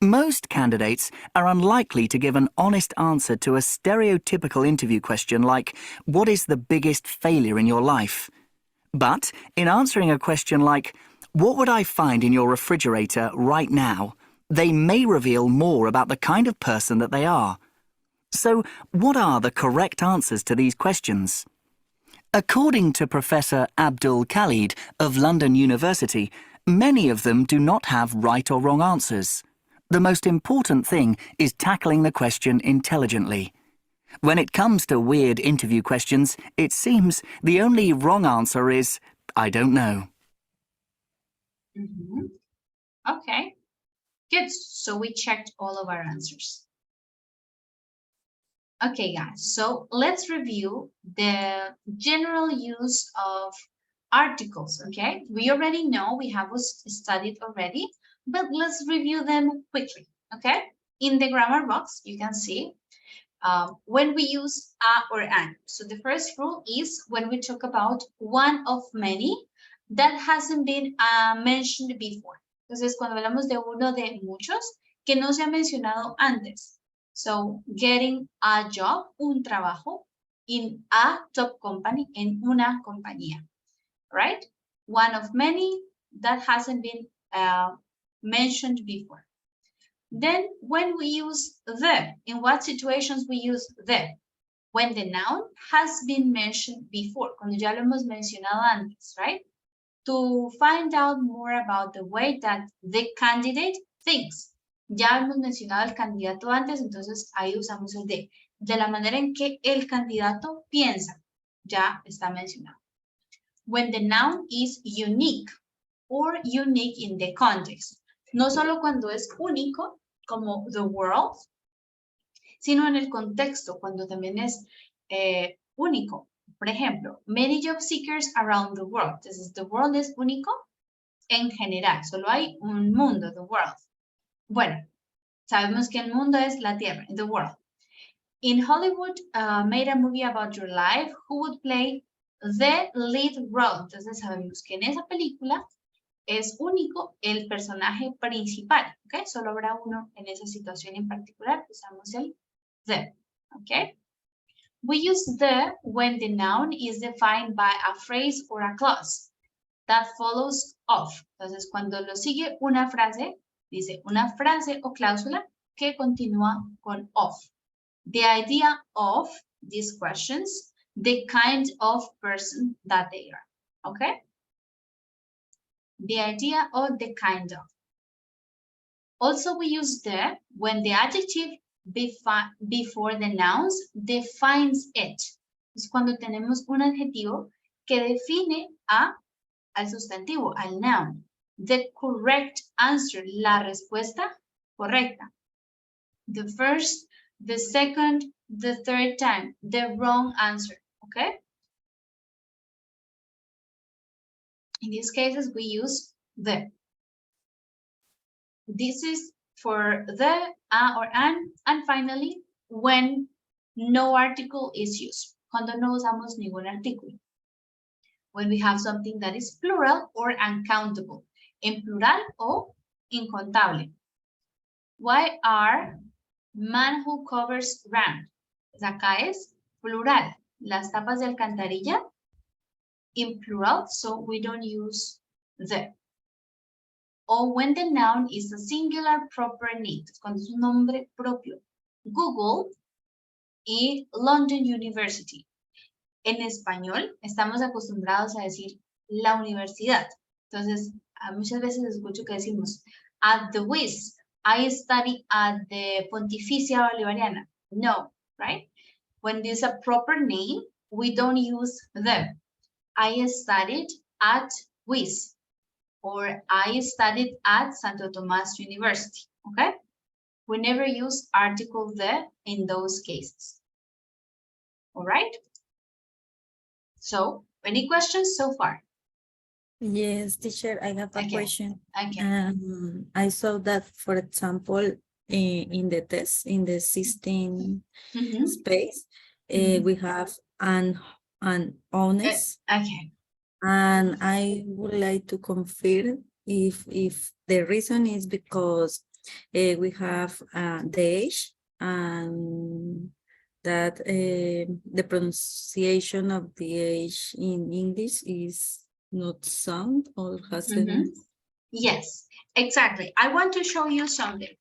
Most candidates are unlikely to give an honest answer to a stereotypical interview question like, what is the biggest failure in your life? But in answering a question like, what would I find in your refrigerator right now? They may reveal more about the kind of person that they are. So, what are the correct answers to these questions? According to Professor Abdul Khalid of London University, many of them do not have right or wrong answers. The most important thing is tackling the question intelligently. When it comes to weird interview questions, it seems the only wrong answer is, I don't know. Okay, good. So we checked all of our answers. Okay, guys, so let's review the general use of articles, okay? We already know, we have studied already, but let's review them quickly, okay? In the grammar box, you can see when we use a or an. So the first rule is when we talk about one of many that hasn't been mentioned before, Entonces, cuando hablamos de uno de muchos, que no se ha mencionado antes. So, getting a job, un trabajo, in a top company, en una compañía, right? One of many that hasn't been mentioned before. Then, when we use the, in what situations we use the? When the noun has been mentioned before, cuando ya lo hemos mencionado antes, right? To find out more about the way that the candidate thinks. Ya hemos mencionado el candidato antes, entonces ahí usamos el de la manera en que el candidato piensa. Ya está mencionado. When the noun is unique or unique in the context. No solo cuando es único, como the world, sino en el contexto, cuando también es único. Por ejemplo, many job seekers around the world. Entonces, the world es único en general. Solo hay un mundo, the world. Bueno, sabemos que el mundo es la Tierra, the world. In Hollywood, made a movie about your life, who would play the lead role? Entonces, sabemos que en esa película es único el personaje principal, ¿ok? Solo habrá uno en esa situación en particular. Usamos el the, ¿ok? We use the when the noun is defined by a phrase or a clause that follows of. Entonces, cuando lo sigue una frase, dice una frase o cláusula que continúa con of. The idea of these questions, the kind of person that they are, okay? The idea of the kind of. Also, we use the when the adjective before the nouns defines it. Es cuando tenemos un adjetivo que define al sustantivo, al noun. The correct answer, la respuesta correcta. The first, the second, the third time, the wrong answer, okay? In these cases, we use the. This is for the, or an, and finally, when no article is used. Cuando no usamos ningún artículo. When we have something that is plural or uncountable. En plural o incontable. Why are man who covers ground? Pues acá es plural. Las tapas de alcantarilla in plural, so we don't use the. Or when the noun is a singular proper name, cuando es un nombre propio. Google y London University. En español estamos acostumbrados a decir la universidad. Entonces, muchas veces escucho que decimos at the WIS, I study at the Pontificia Bolivariana. No, right? When there's a proper name, we don't use them. I studied at WIS. Or I studied at Santo Tomas University, okay? We never use article the in those cases. All right? So, any questions so far? Yes, teacher, I have a question. Okay. I saw that, for example, in the test, in the system space, we have an honest. Okay. And I would like to confirm if the reason is because we have the age and that the pronunciation of the age in English is not sound or hasn't. Yes, exactly. I want to show you something.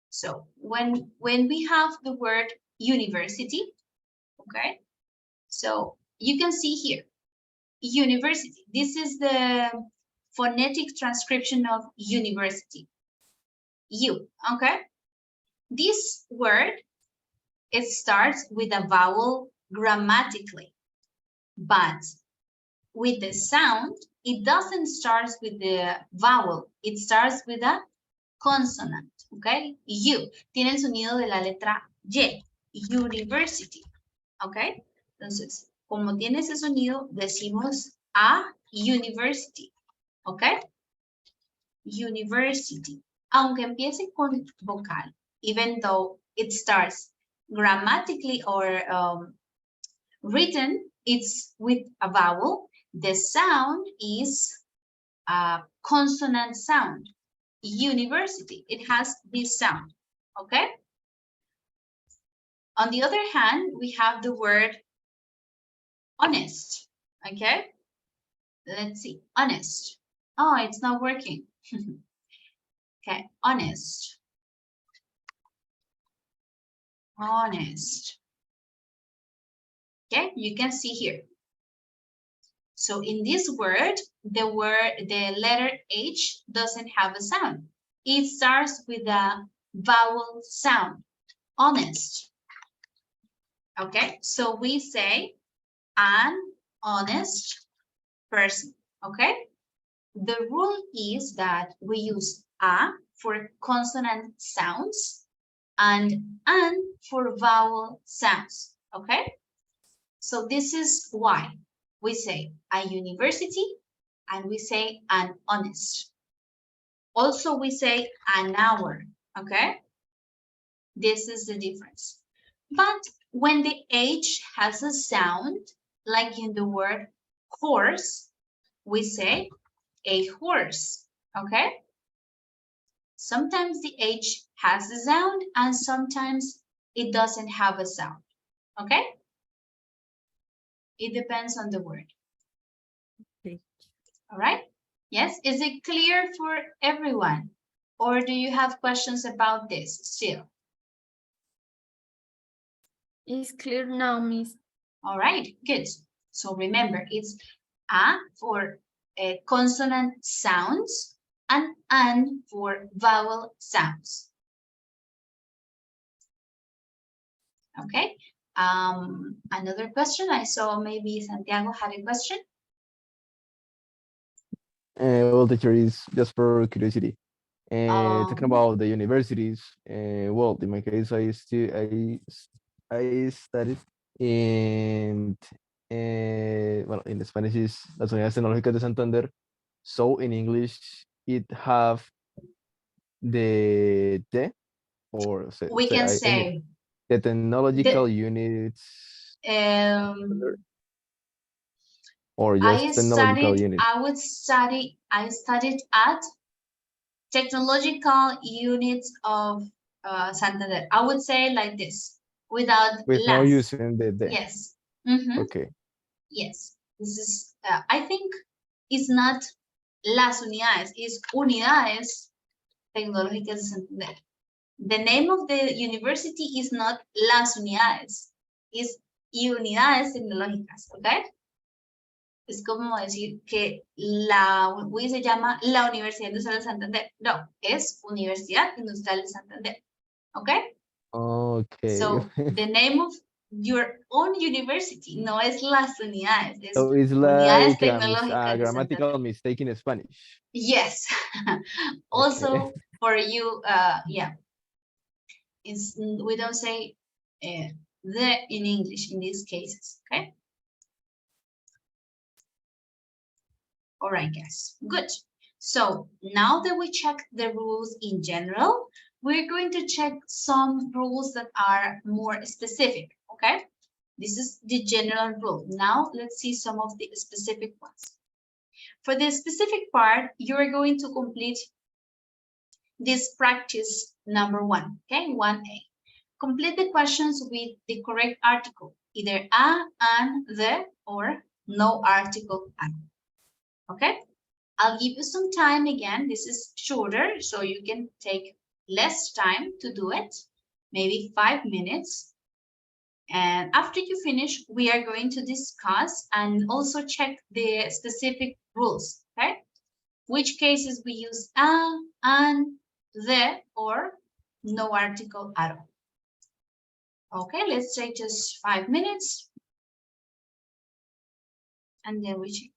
So when we have the word university, okay, so you can see here, university. This is the phonetic transcription of university. Okay? This word, it starts with a vowel grammatically, but with the sound, it doesn't start with the vowel. It starts with a consonant, okay? U. Tiene el sonido de la letra Y. University, okay? Entonces, como tiene ese sonido, decimos a university, ¿ok? University. Aunque empiece con vocal, even though it starts grammatically or written, it's with a vowel, the sound is consonant sound. University, it has this sound, okay? On the other hand, we have the word honest, okay? Let's see, honest. Oh, it's not working. Okay, honest. Honest. Okay, you can see here. So in this word, the letter H doesn't have a sound. It starts with a vowel sound, honest. Okay, so we say an honest person, okay? The rule is that we use a for consonant sounds and an for vowel sounds, okay? So this is why we say a university and we say an honest. Also, we say an hour, okay? This is the difference. But when the H has a sound, like in the word horse, we say a horse, okay? Sometimes the H has a sound and sometimes it doesn't have a sound, okay? It depends on the word. Okay. All right? Yes, is it clear for everyone? Or do you have questions about this still? It's clear now, Miss. All right, good. So remember, it's a for consonant sounds and an for vowel sounds. Okay. Another question. I saw maybe Santiago had a question. Well, teacher, is just for curiosity. Talking Um, about the universities, well, in my case, I studied in, well, in Spanish is Las Unidades Tecnológicas de Santander. So in English, it have the T, or we can I mean, say the technological units, um, or just technological units. I studied at technological units of Santander. I would say like this, without With no las. using the. Yes. Mhm. Okay. Yes. This is, I think it's not las unidades, it's unidades tecnológicas de Santander. The name of the university is not las unidades, it's unidades tecnológicas, ¿ok? Es como decir que la UI se llama la Universidad Industrial de Santander. No, es Universidad Industrial de Santander. ¿Ok? Okay. So, the name of your own university no es las unidades, es So it's Unidades like Tecnológicas a de Santander. grammatical mistake in Spanish. Yes. Also, for you, yeah. We don't say the in English in these cases, okay? All right, guys, good. So now that we check the rules in general, we're going to check some rules that are more specific, okay? This is the general rule. Now let's see some of the specific ones. For the specific part, you're going to complete this practice number 1, okay, 1A. Complete the questions with the correct article, either a, an, the, or no article at. Okay? I'll give you some time again. This is shorter, so you can take less time to do it, maybe 5 minutes. And after you finish, we are going to discuss and also check the specific rules, okay? Which cases we use a, an, the, or no article at all. Okay, let's take just 5 minutes. And then we check.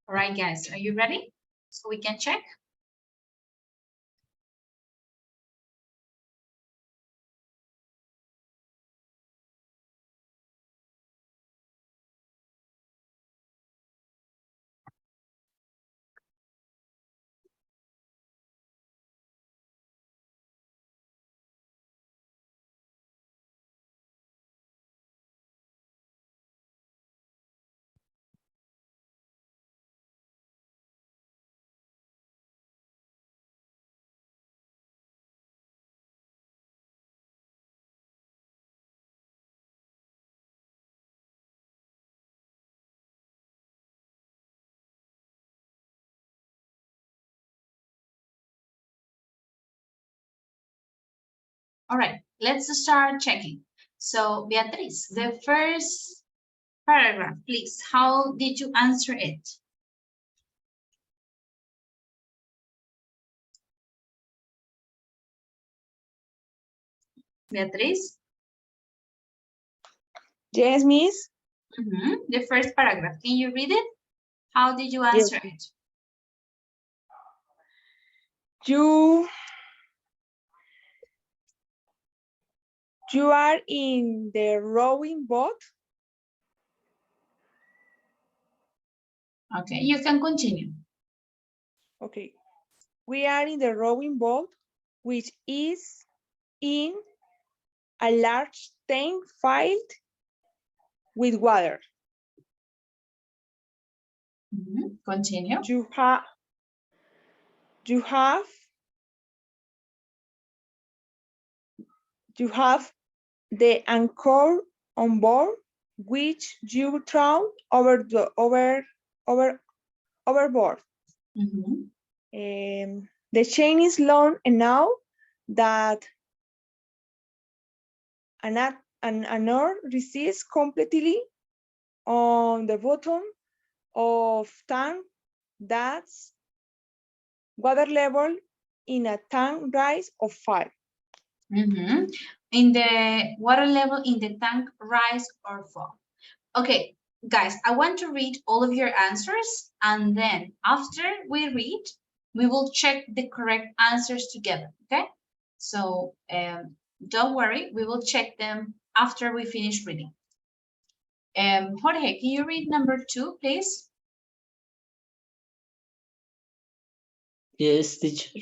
All right, guys, are you ready? So we can check. All right, let's start checking. So, Beatriz, the first paragraph, please. How did you answer it? Beatriz? Yes, Miss. The first paragraph, can you read it? How did you answer it? You are in the rowing boat. Okay, you can continue. Okay. We are in the rowing boat, which is in a large tank filled with water. Continue. You have the anchor on board, which you throw overboard. The chain is long enough that an oar resists completely on the bottom of tank. That's water level in a tank rise of 5. In the water level in the tank rise or fall. Okay, guys, I want to read all of your answers, and then after we read, we will check the correct answers together, okay? So don't worry, we will check them after we finish reading. Jorge, can you read number 2, please? Yes, teacher.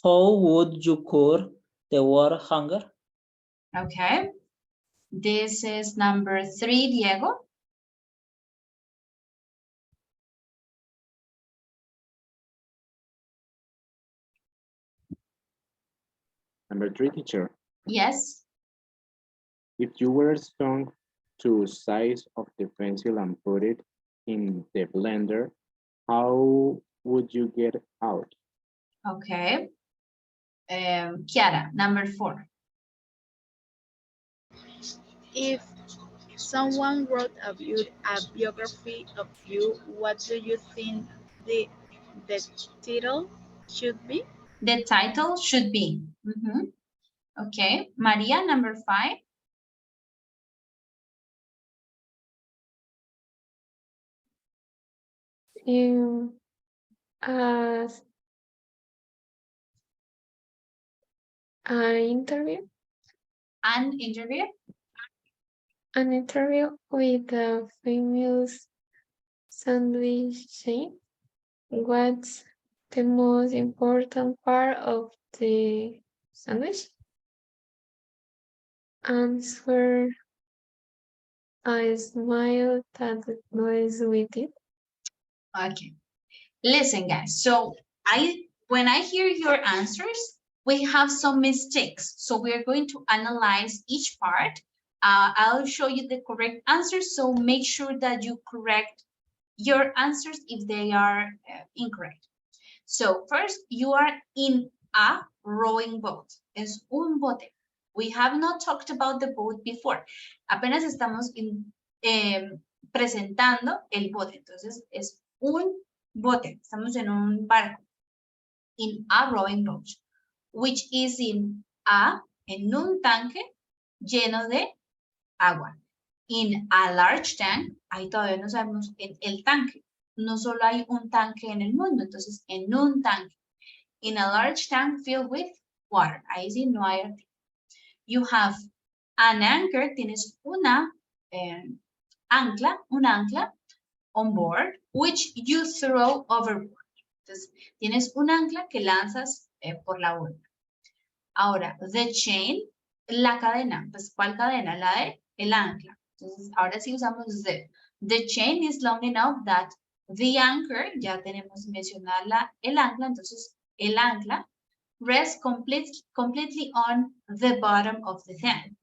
How would you cure the water hunger? Okay. This is number 3, Diego. Number 3, teacher. Yes. If you were stung to size of the pencil and put it in the blender, how would you get out? Okay. Kiara, number 4. If someone wrote a biography of you, what do you think the title should be? The title should be. Okay. Maria, number 5. As an interview. An interview? An interview with a famous sandwich chain. What's the most important part of the sandwich? Answer I smile that goes with it. Okay. Listen, guys. So when I hear your answers, we have some mistakes. So we're going to analyze each part. I'll show you the correct answers. So make sure that you correct your answers if they are incorrect. So first, you are in a rowing boat. Es un bote. We have not talked about the boat before. Apenas estamos presentando el bote. Entonces, es un bote. Estamos en un barco. In a rowing boat, which is en un tanque lleno de agua. in a large tank, ahí todavía no sabemos en el tanque. No solo hay un tanque en el mundo, entonces en un tanque. In a large tank filled with water. Ahí sí no hay artículo. You have an anchor, tienes una ancla on board, which you throw overboard. Entonces, tienes un ancla que lanzas por la borda. Ahora, the chain, la cadena. Pues, ¿cuál cadena? La de el ancla. Entonces, ahora sí usamos the. The chain is long enough that the anchor, ya tenemos mencionada el ancla, entonces el ancla rests completely on the bottom of the tank.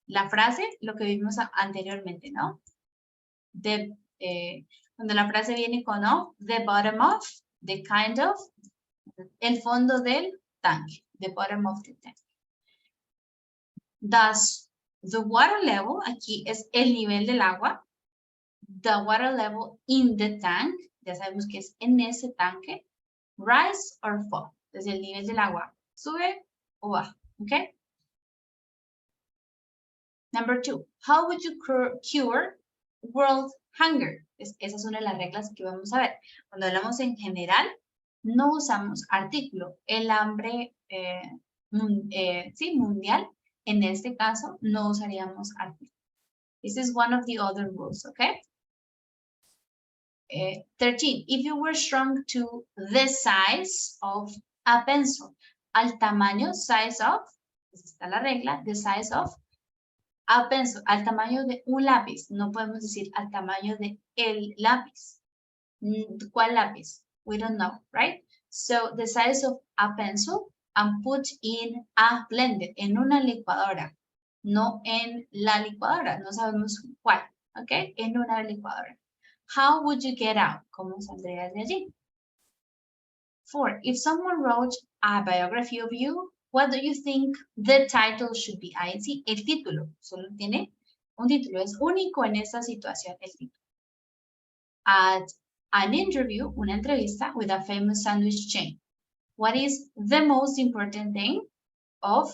La frase, lo que vimos anteriormente, ¿no? Cuando la frase viene con of, the bottom of, the kind of, el fondo del tanque, the bottom of the tank. Thus, the water level, aquí es el nivel del agua. The water level in the tank, ya sabemos que es en ese tanque. Rise or fall, desde el nivel del agua, sube o baja, ¿ok? Number 2, how would you cure world hunger? Esa es una de las reglas que vamos a ver. Cuando hablamos en general, no usamos artículo. El hambre mundial, en este caso, no usaríamos artículo. This is one of the other rules, okay? 13, if you were shrunk to the size of a pencil, al tamaño, size of, está la regla, the size of a pencil, al tamaño de un lápiz, no podemos decir al tamaño de el lápiz. ¿Cuál lápiz? We don't know, right? So the size of a pencil and put in a blender, en una licuadora, no en la licuadora, no sabemos cuál, ¿ok? En una licuadora. How would you get out? ¿Cómo saldrías de allí? 4. If someone wrote a biography of you, what do you think the title should be? Ahí sí, el título. Solo tiene un título. Es único en esta situación el título. At an interview, una entrevista with a famous sandwich chain. What is the most important thing of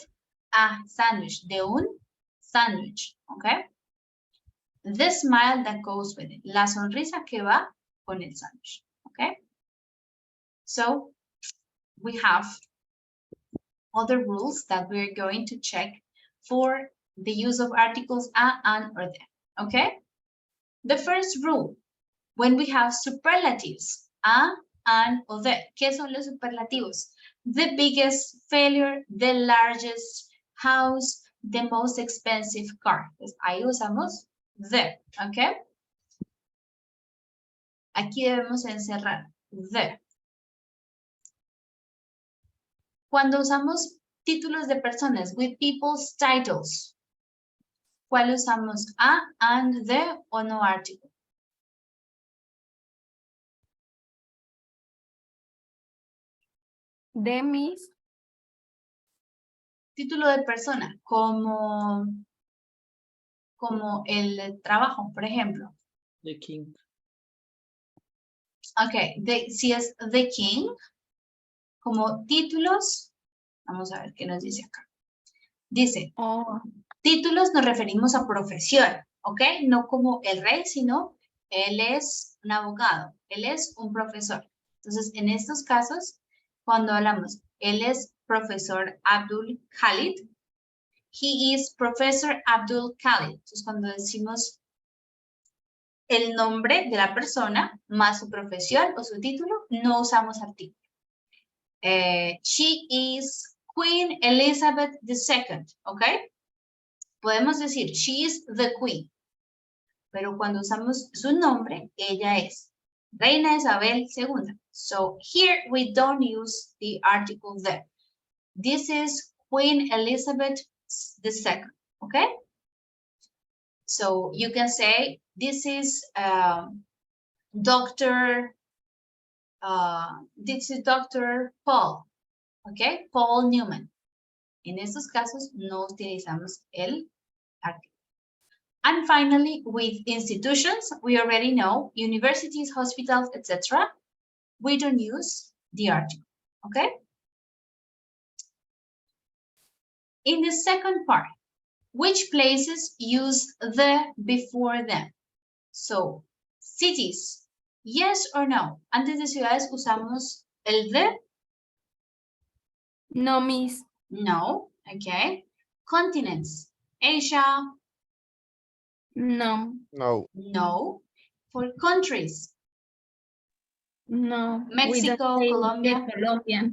a sandwich? De un sándwich, ¿ok? The smile that goes with it. La sonrisa que va con el sándwich, ¿ok? So, we have other rules that we're going to check for the use of articles a, an, or the, okay? The first rule, when we have superlatives, a, an, or the. ¿Qué son los superlativos? The biggest failure, the largest house, the most expensive car. Pues ahí usamos the, ¿ok? Aquí debemos encerrar the. Cuando usamos títulos de personas, with people's titles, ¿cuál usamos? A, and, the, o no article? The Miss. Título de persona, como el trabajo, por ejemplo. The king. Ok, si es the king, como títulos, vamos a ver qué nos dice acá. Dice, títulos nos referimos a profesión, ¿ok? No como el rey, sino él es un abogado, él es un profesor. Entonces, en estos casos, cuando hablamos, él es profesor Abdul Khalid, he is Professor Abdul Khalid. Entonces, cuando decimos el nombre de la persona más su profesión o su título, no usamos artículo. She is Queen Elizabeth II, ¿ok? Podemos decir, she is the queen. Pero cuando usamos su nombre, ella es Reina Isabel II. So here we don't use the article there. This is Queen Elizabeth II, okay? So you can say, this is Dr. Paul, okay? Paul Newman. En estos casos no utilizamos el artículo. And finally, with institutions, we already know universities, hospitals, etc. We don't use the article, okay? In the second part, Which places use the before them? So, cities, yes or no? Antes de ciudades usamos el the. No, miss. No, okay. Continents, Asia. No. No. No. For countries, No. We don't Mexico, say Colombia. the Colombian.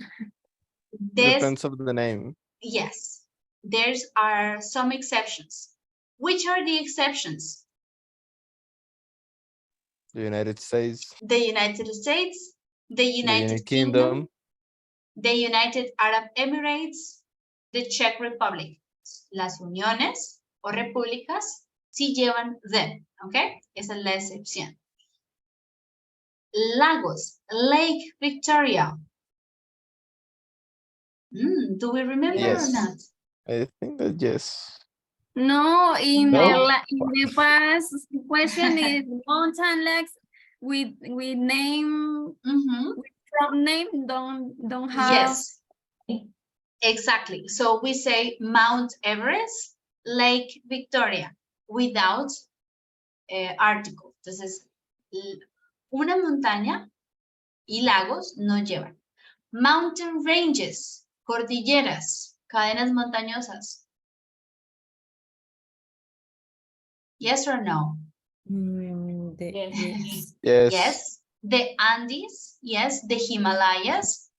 Depends of the name. Yes, there are some exceptions. Which are the exceptions? The United States. The United States, the The United Kingdom, the United Arab Emirates, the Czech Republic. Las uniones o repúblicas sí llevan the, ¿ok? Esa es la excepción. Lagos, Lake Victoria. Do we remember or Yes. not? I think that yes. No, in No? in the past question is mountain lakes with name with from name don't have. Yes, exactly. So we say Mount Everest, Lake Victoria, without article. Entonces, una montaña y lagos no llevan. Mountain ranges, cordilleras, cadenas montañosas. Yes or no? Yes. Yes. Yes. The Andes, yes. The Himalayas,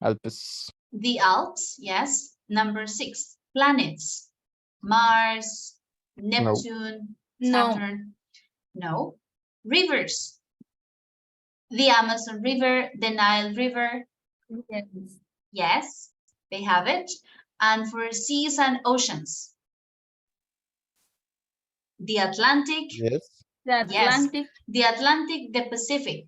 Alpes. the Alps, yes. Number 6, planets. Mars, Neptune, No. Saturn. No. Rivers. The Amazon River, the Nile River. Yes. Yes, they have it. And for seas and oceans. The Atlantic. Yes. The Atlantic. Yes, the Atlantic, the Pacific.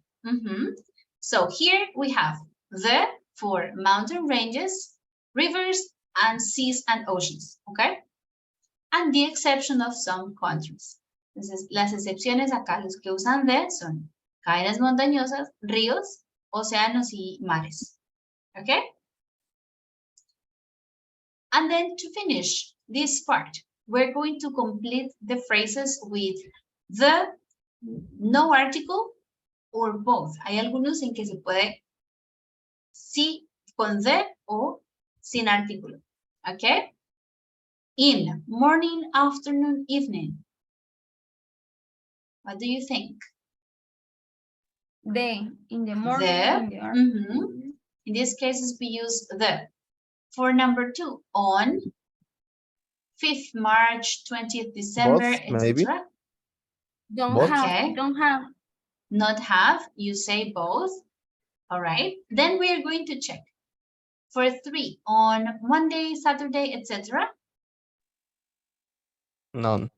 So here we have the for mountain ranges, rivers, and seas and oceans, okay? And the exception of some countries. Entonces, las excepciones acá, los que usan the son cadenas montañosas, ríos, océanos y mares, okay? And then to finish this part, we're going to complete the phrases with the, no article, or both. Hay algunos en que se puede sí con the o sin artículo. Okay? In, morning, afternoon, evening. What do you think? The in the morning. The. In the afternoon. In these cases, we use the. For number 2, on 5th March, 20th December, Both, maybe. etc. Don't Both? have. Okay. Don't have. Not have, you say both. All right. Then we are going to check. For 3, on Monday, Saturday, etc. None.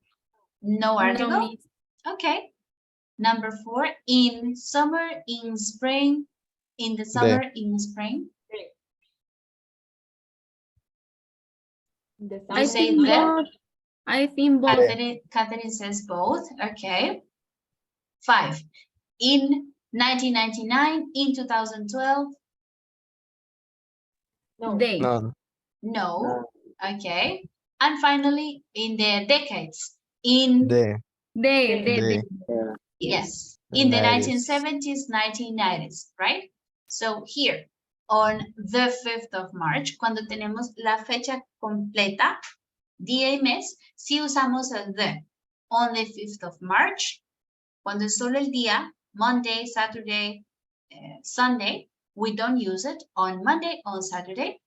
No article. No, miss. Okay. Number 4, in summer, in spring, in the summer, in spring. You say think that. both. I think both. Catherine says both. Okay. 5, in 1999, in 2012. They. None. No. Okay. And finally, in the decades. In The. They. yes, The in the 90s. 1970s, 1990s, right? So here, on the 5th of March, cuando tenemos la fecha completa, día y mes, sí usamos el the. On the 5th of March, cuando es solo el día, Monday, Saturday, Sunday, we don't use it. On Monday, on Saturday.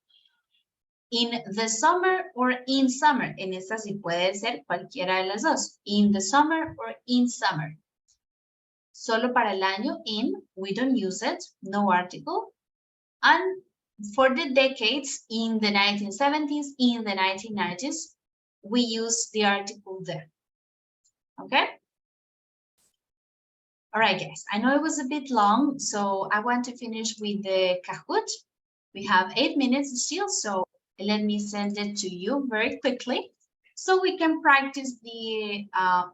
In the summer or in summer. En esta sí puede ser cualquiera de las dos. In the summer or in summer. Solo para el año, in, we don't use it, no article. And for the decades, in the 1970s, in the 1990s, we use the article there. Okay? All right, guys, I know it was a bit long, so I want to finish with the Kahoot. We have 8 minutes still, so let me send it to you very quickly so we can practice the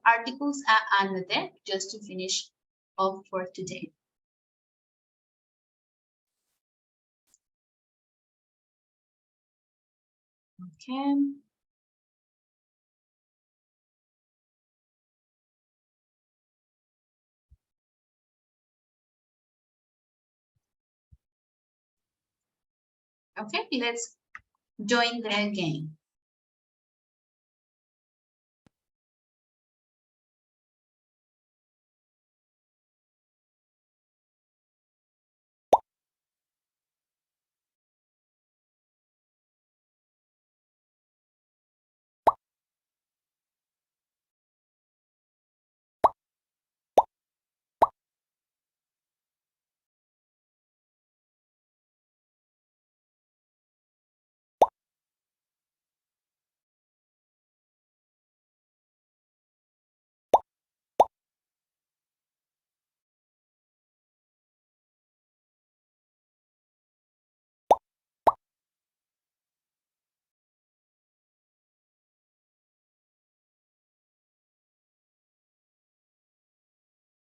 articles and the just to finish off for today. Okay. Okay, let's join the game.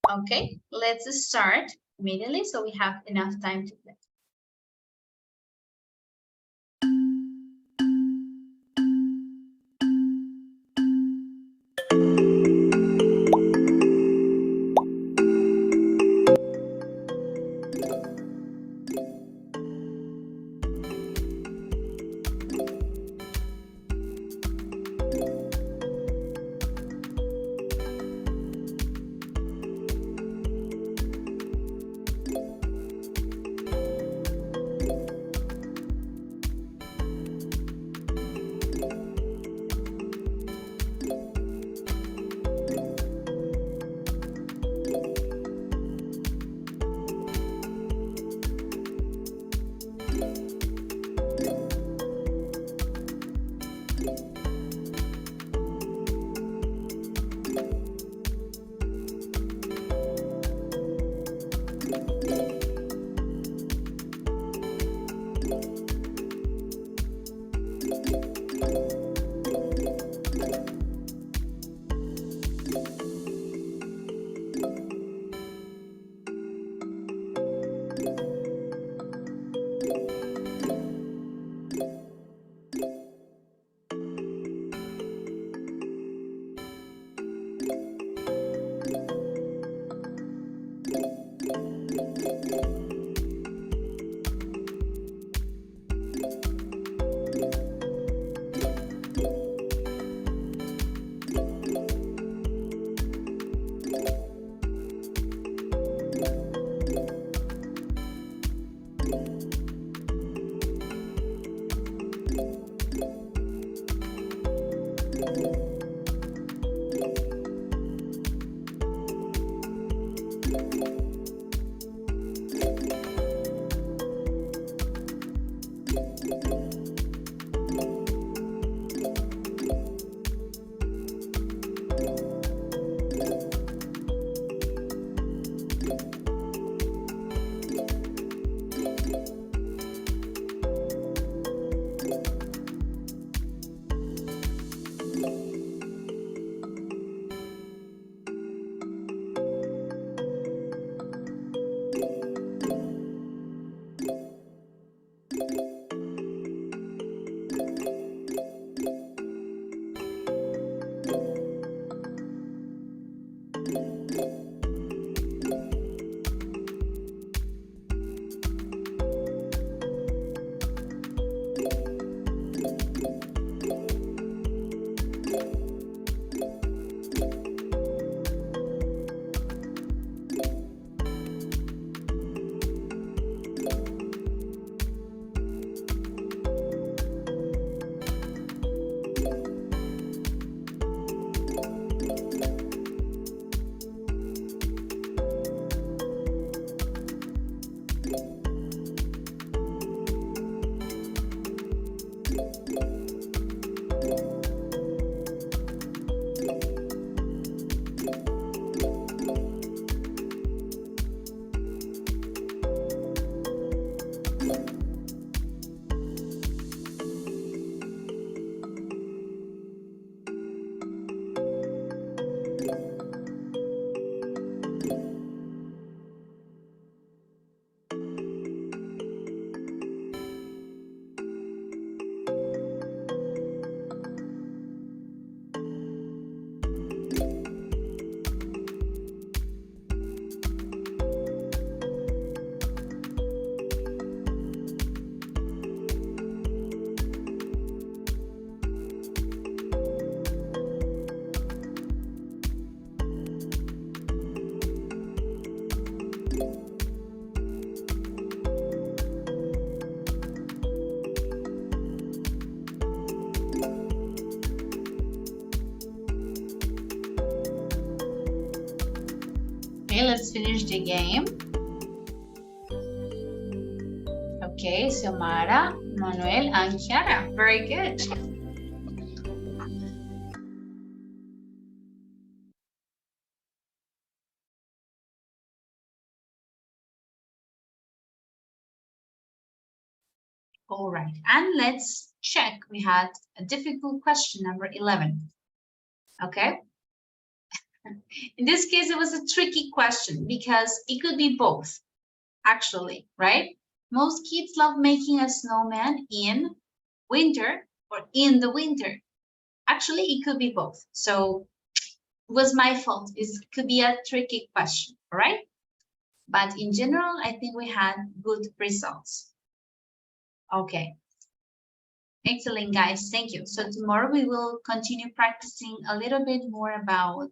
Okay, let's start immediately so we have enough time to play. just finished the game. Okay, Xiomara, Manuel, and Chiara. Very good. All right, and let's check. We had a difficult question, number 11. Okay. In this case, it was a tricky question because it could be both, actually, right? Most kids love making a snowman in winter or in the winter. Actually, it could be both. So it was my fault. It could be a tricky question, all right? But in general, I think we had good results. Okay. Excellent, guys. Thank you. So tomorrow we will continue practicing a little bit more about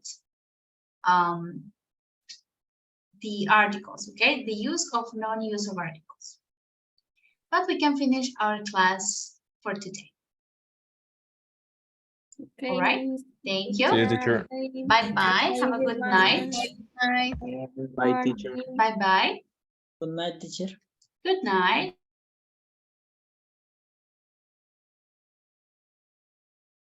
the articles, okay? The use of non-use of articles. But we can finish our class for today. Okay. All right. Thank you. See you, teacher. Bye-bye. Have a good night. Bye, teacher. Bye-bye. Good night, teacher. Good night.